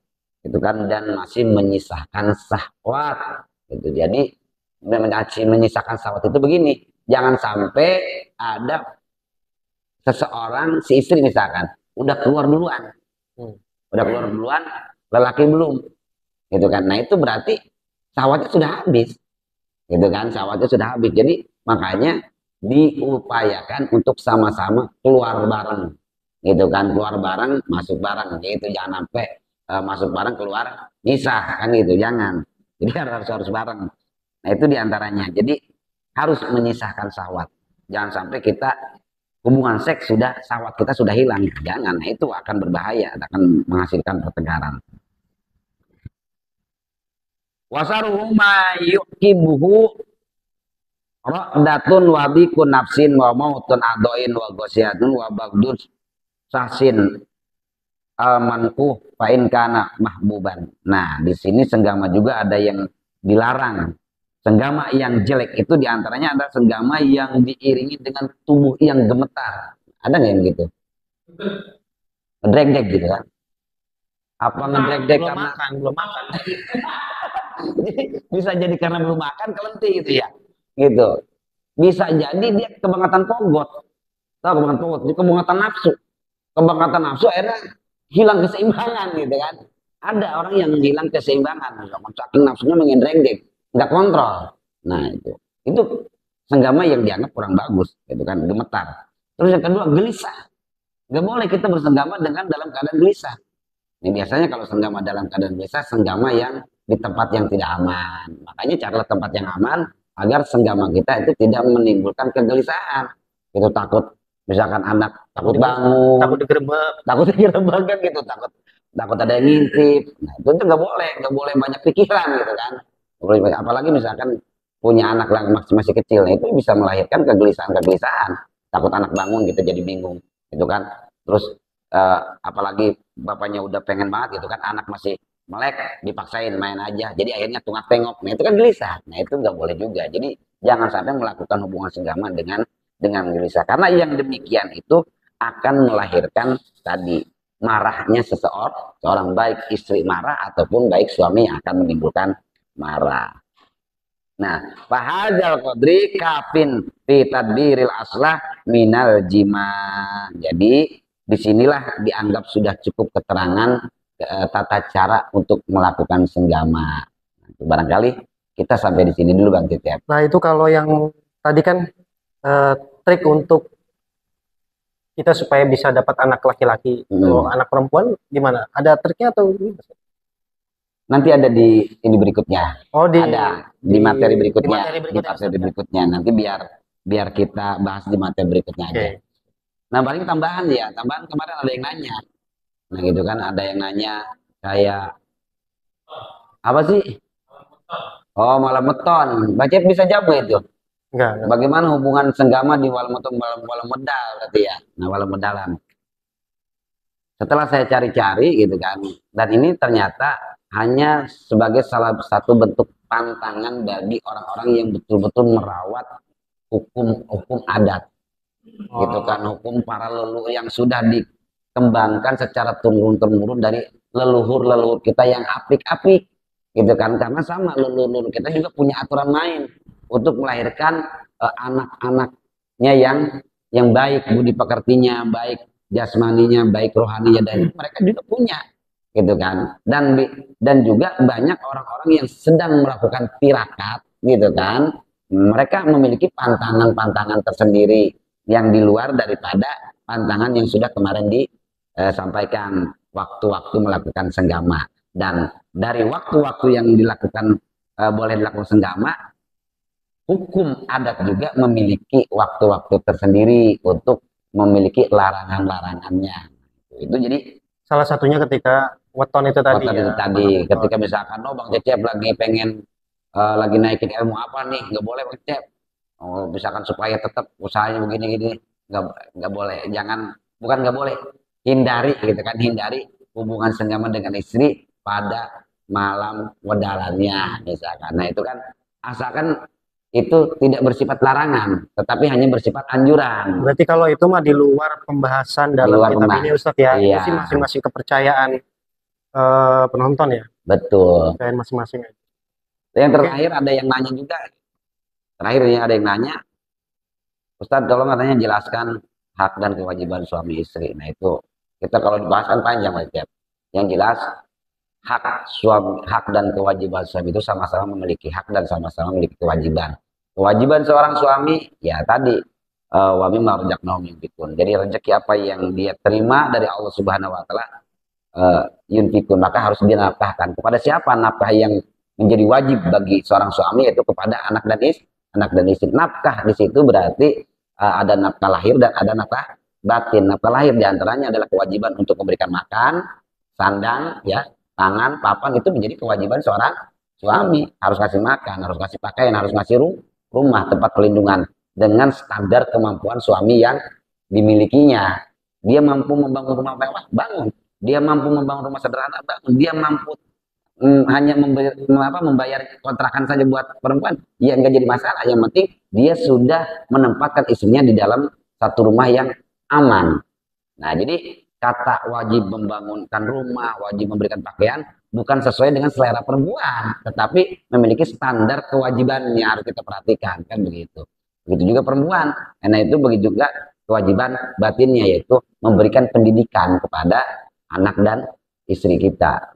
itu kan dan masih menyisakan syahwat gitu. Jadi masih menyisakan syahwat itu begini, jangan sampai ada seseorang si istri misalkan udah keluar duluan, udah keluar duluan, lelaki belum, gitu kan. Nah itu berarti syahwatnya sudah habis, gitu kan. Syahwatnya sudah habis. Jadi makanya diupayakan untuk sama-sama keluar bareng, gitu kan. Keluar bareng, masuk bareng, gitu. Jangan sampai masuk bareng keluar misah kan gitu, jangan. Jadi harus bareng. Nah itu diantaranya. Jadi harus menyisahkan syahwat. Jangan sampai kita hubungan seks sudah syahwat kita sudah hilang, jangan. Nah itu akan berbahaya, akan menghasilkan pertengkaran. Wasaruhu ma yuqibuhu ra'datun wa bikun nafsin wa mautun adoin wa ghasyatun wa bagdun sasin mankuh fa'in kana mahbuban. Nah, di sini senggama juga ada yang dilarang. Senggama yang jelek itu diantaranya ada senggama yang diiringi dengan tubuh yang gemetar. Ada nggak yang gitu? Ngedreg-deg gitu kan? Apa ngedreg-deg karena belum makan. bisa jadi karena belum makan kelenti gitu ya? Gitu. Bisa jadi dia kebangatan pogot. Tahu kebangatan pogot? Itu kebangatan nafsu. Kebangatan nafsu akhirnya hilang keseimbangan gitu kan. Ada orang yang hilang keseimbangan, saking nafsunya mengendreng-deng, nggak kontrol. Nah itu senggama yang dianggap kurang bagus, gitu kan, gemetar. Terus yang kedua gelisah, nggak boleh kita bersenggama dengan dalam keadaan gelisah. Ini biasanya kalau senggama dalam keadaan gelisah, senggama yang di tempat yang tidak aman. Makanya carilah tempat yang aman agar senggama kita itu tidak menimbulkan kegelisahan. Itu takut misalkan anak takut bangun, takut digerebek kan gitu, takut ada yang ngintip. Nah itu nggak boleh banyak pikiran gitu kan. Apalagi misalkan punya anak yang masih kecil, nah, itu bisa melahirkan kegelisahan, takut anak bangun gitu jadi bingung gitu kan. Terus apalagi bapaknya udah pengen banget gitu kan, anak masih melek dipaksain main aja, jadi akhirnya tengok tengok. Nah itu kan gelisah. Nah itu nggak boleh juga. Jadi jangan sampai melakukan hubungan senggama dengan gelisah, karena yang demikian itu akan melahirkan tadi marahnya seorang baik istri marah ataupun baik suami yang akan menimbulkan marah. Nah, fahadzal qadri kafin fi tadbiril aslah minal jima. Jadi disinilah dianggap sudah cukup keterangan tata cara untuk melakukan senggama. Nah, barangkali kita sampai di sini dulu Bang Titiap. Nah itu kalau yang tadi kan trik untuk kita supaya bisa dapat anak laki-laki. Kalau anak perempuan gimana? Ada triknya atau gimana? Nanti ada di ini berikutnya. Oh, ada di materi berikutnya. Di materi berikutnya. Nanti biar kita bahas di materi berikutnya aja. Nah, paling tambahan kemarin ada yang nanya. Nah, gitu kan ada yang nanya kayak apa sih? Oh, malam weton. Bang Cep bisa jawab nggak itu? Enggak. Bagaimana hubungan senggama di malam weton malam medal berarti ya? Nah, malam medalan. Setelah saya cari-cari gitu kan, dan ini ternyata hanya sebagai salah satu bentuk pantangan bagi orang-orang yang betul-betul merawat hukum-hukum adat, gitu kan, Oh, hukum para leluhur yang sudah dikembangkan secara turun-temurun dari leluhur-leluhur kita yang apik-apik, gitu kan, karena sama leluhur kita juga punya aturan main untuk melahirkan anak-anaknya yang baik budi pekertinya, baik jasmaninya, baik rohaninya, dan mereka juga punya, gitu kan, dan juga banyak orang-orang yang sedang melakukan tirakat, gitu kan, mereka memiliki pantangan-pantangan tersendiri yang di luar daripada pantangan yang sudah kemarin disampaikan waktu-waktu melakukan senggama. Dan dari waktu-waktu yang dilakukan boleh dilakukan senggama, hukum adat juga memiliki waktu-waktu tersendiri untuk memiliki larangan-larangannya. Itu jadi salah satunya ketika weton itu tadi waktu ya, itu tadi, malam weton. ketika misalkan oh Bang Cecep lagi pengen lagi naikin ilmu apa nih, nggak boleh Bang Cecep. Oh, misalkan supaya tetap usahanya begini-gini, nggak nggak boleh, jangan, bukan nggak boleh, hindari gitu kan, hindari hubungan senggama dengan istri pada malam wedalannya misalkan. Nah itu kan asalkan itu tidak bersifat larangan, tetapi hanya bersifat anjuran Berarti kalau itu mah di luar pembahasan di dalam luar kitab pembah. ini Ustadz ya. Itu Iya, sih masing-masing kepercayaan penonton ya, betul. kepercayaan masing-masing. Yang Oke, terakhir ada yang nanya juga, terakhir ya ada yang nanya, Ustadz tolong katanya jelaskan hak dan kewajiban suami istri. Nah itu kita kalau dibahas kan panjang Mas Jeb. Yang jelas hak dan kewajiban suami itu sama-sama memiliki hak dan sama-sama memiliki kewajiban. Kewajiban seorang suami ya tadi wami marjaknahu yunfikun. Jadi rezeki apa yang dia terima dari Allah Subhanahu wa taala yunfikun, maka harus dinafkahkan. Kepada siapa nafkah yang menjadi wajib bagi seorang suami, yaitu kepada anak dan istri. Nafkah di situ berarti ada nafkah lahir dan ada nafkah batin. Nafkah lahir diantaranya adalah kewajiban untuk memberikan makan, sandang, ya, pangan, papan, itu menjadi kewajiban seorang suami. Harus kasih makan, harus kasih pakaian, harus kasih rumah, tempat perlindungan dengan standar kemampuan suami yang dimilikinya. Dia mampu membangun rumah mewah, bangun. Dia mampu membangun rumah sederhana, bangun. Dia mampu hanya membayar kontrakan saja buat perempuan, ya nggak jadi masalah. Yang penting dia sudah menempatkan istrinya di dalam satu rumah yang aman. Nah, jadi kata wajib membangunkan rumah, wajib memberikan pakaian, bukan sesuai dengan selera perempuan, tetapi memiliki standar kewajibannya harus kita perhatikan, kan begitu. Begitu juga perempuan. Karena itu begitu juga kewajiban batinnya, yaitu memberikan pendidikan kepada anak dan istri kita.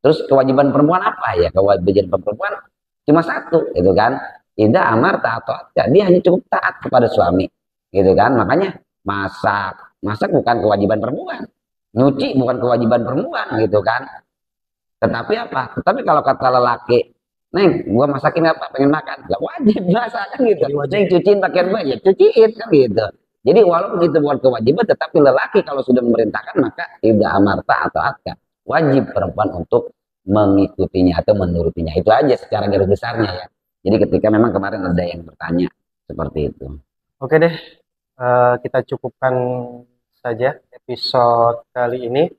Terus kewajiban perempuan apa ya? Kewajiban perempuan cuma satu, gitu kan? Ida amar taat, dia hanya cukup taat kepada suami, gitu kan? Makanya masak bukan kewajiban perempuan, nyuci bukan kewajiban perempuan, gitu kan? Tetapi apa? Tetapi kalau kata lelaki, Neng, gua masakin apa? Pengen makan, gak wajib masak kan gitu. jadi wajib. Neng, cuciin pakaian gue, ya cuciin kan gitu. Jadi walaupun itu bukan kewajiban, tetapi lelaki kalau sudah memerintahkan maka tidak amarta atau atka, wajib perempuan untuk mengikutinya atau menurutinya. Itu aja secara garis besarnya ya. Jadi ketika memang kemarin ada yang bertanya seperti itu. Oke deh, kita cukupkan saja episode kali ini.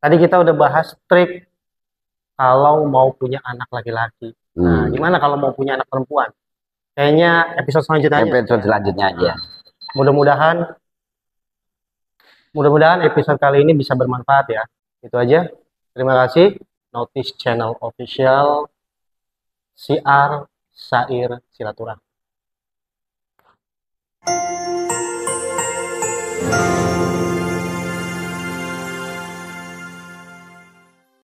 Tadi kita udah bahas trik kalau mau punya anak laki-laki. Nah, Hmm. gimana kalau mau punya anak perempuan? Kayaknya episode selanjutnya aja. Episode selanjutnya aja. Nah, mudah-mudahan mudah-mudahan episode kali ini bisa bermanfaat ya. Itu aja. Terima kasih. Notice Channel Official, Siar Sair Silaturahmi.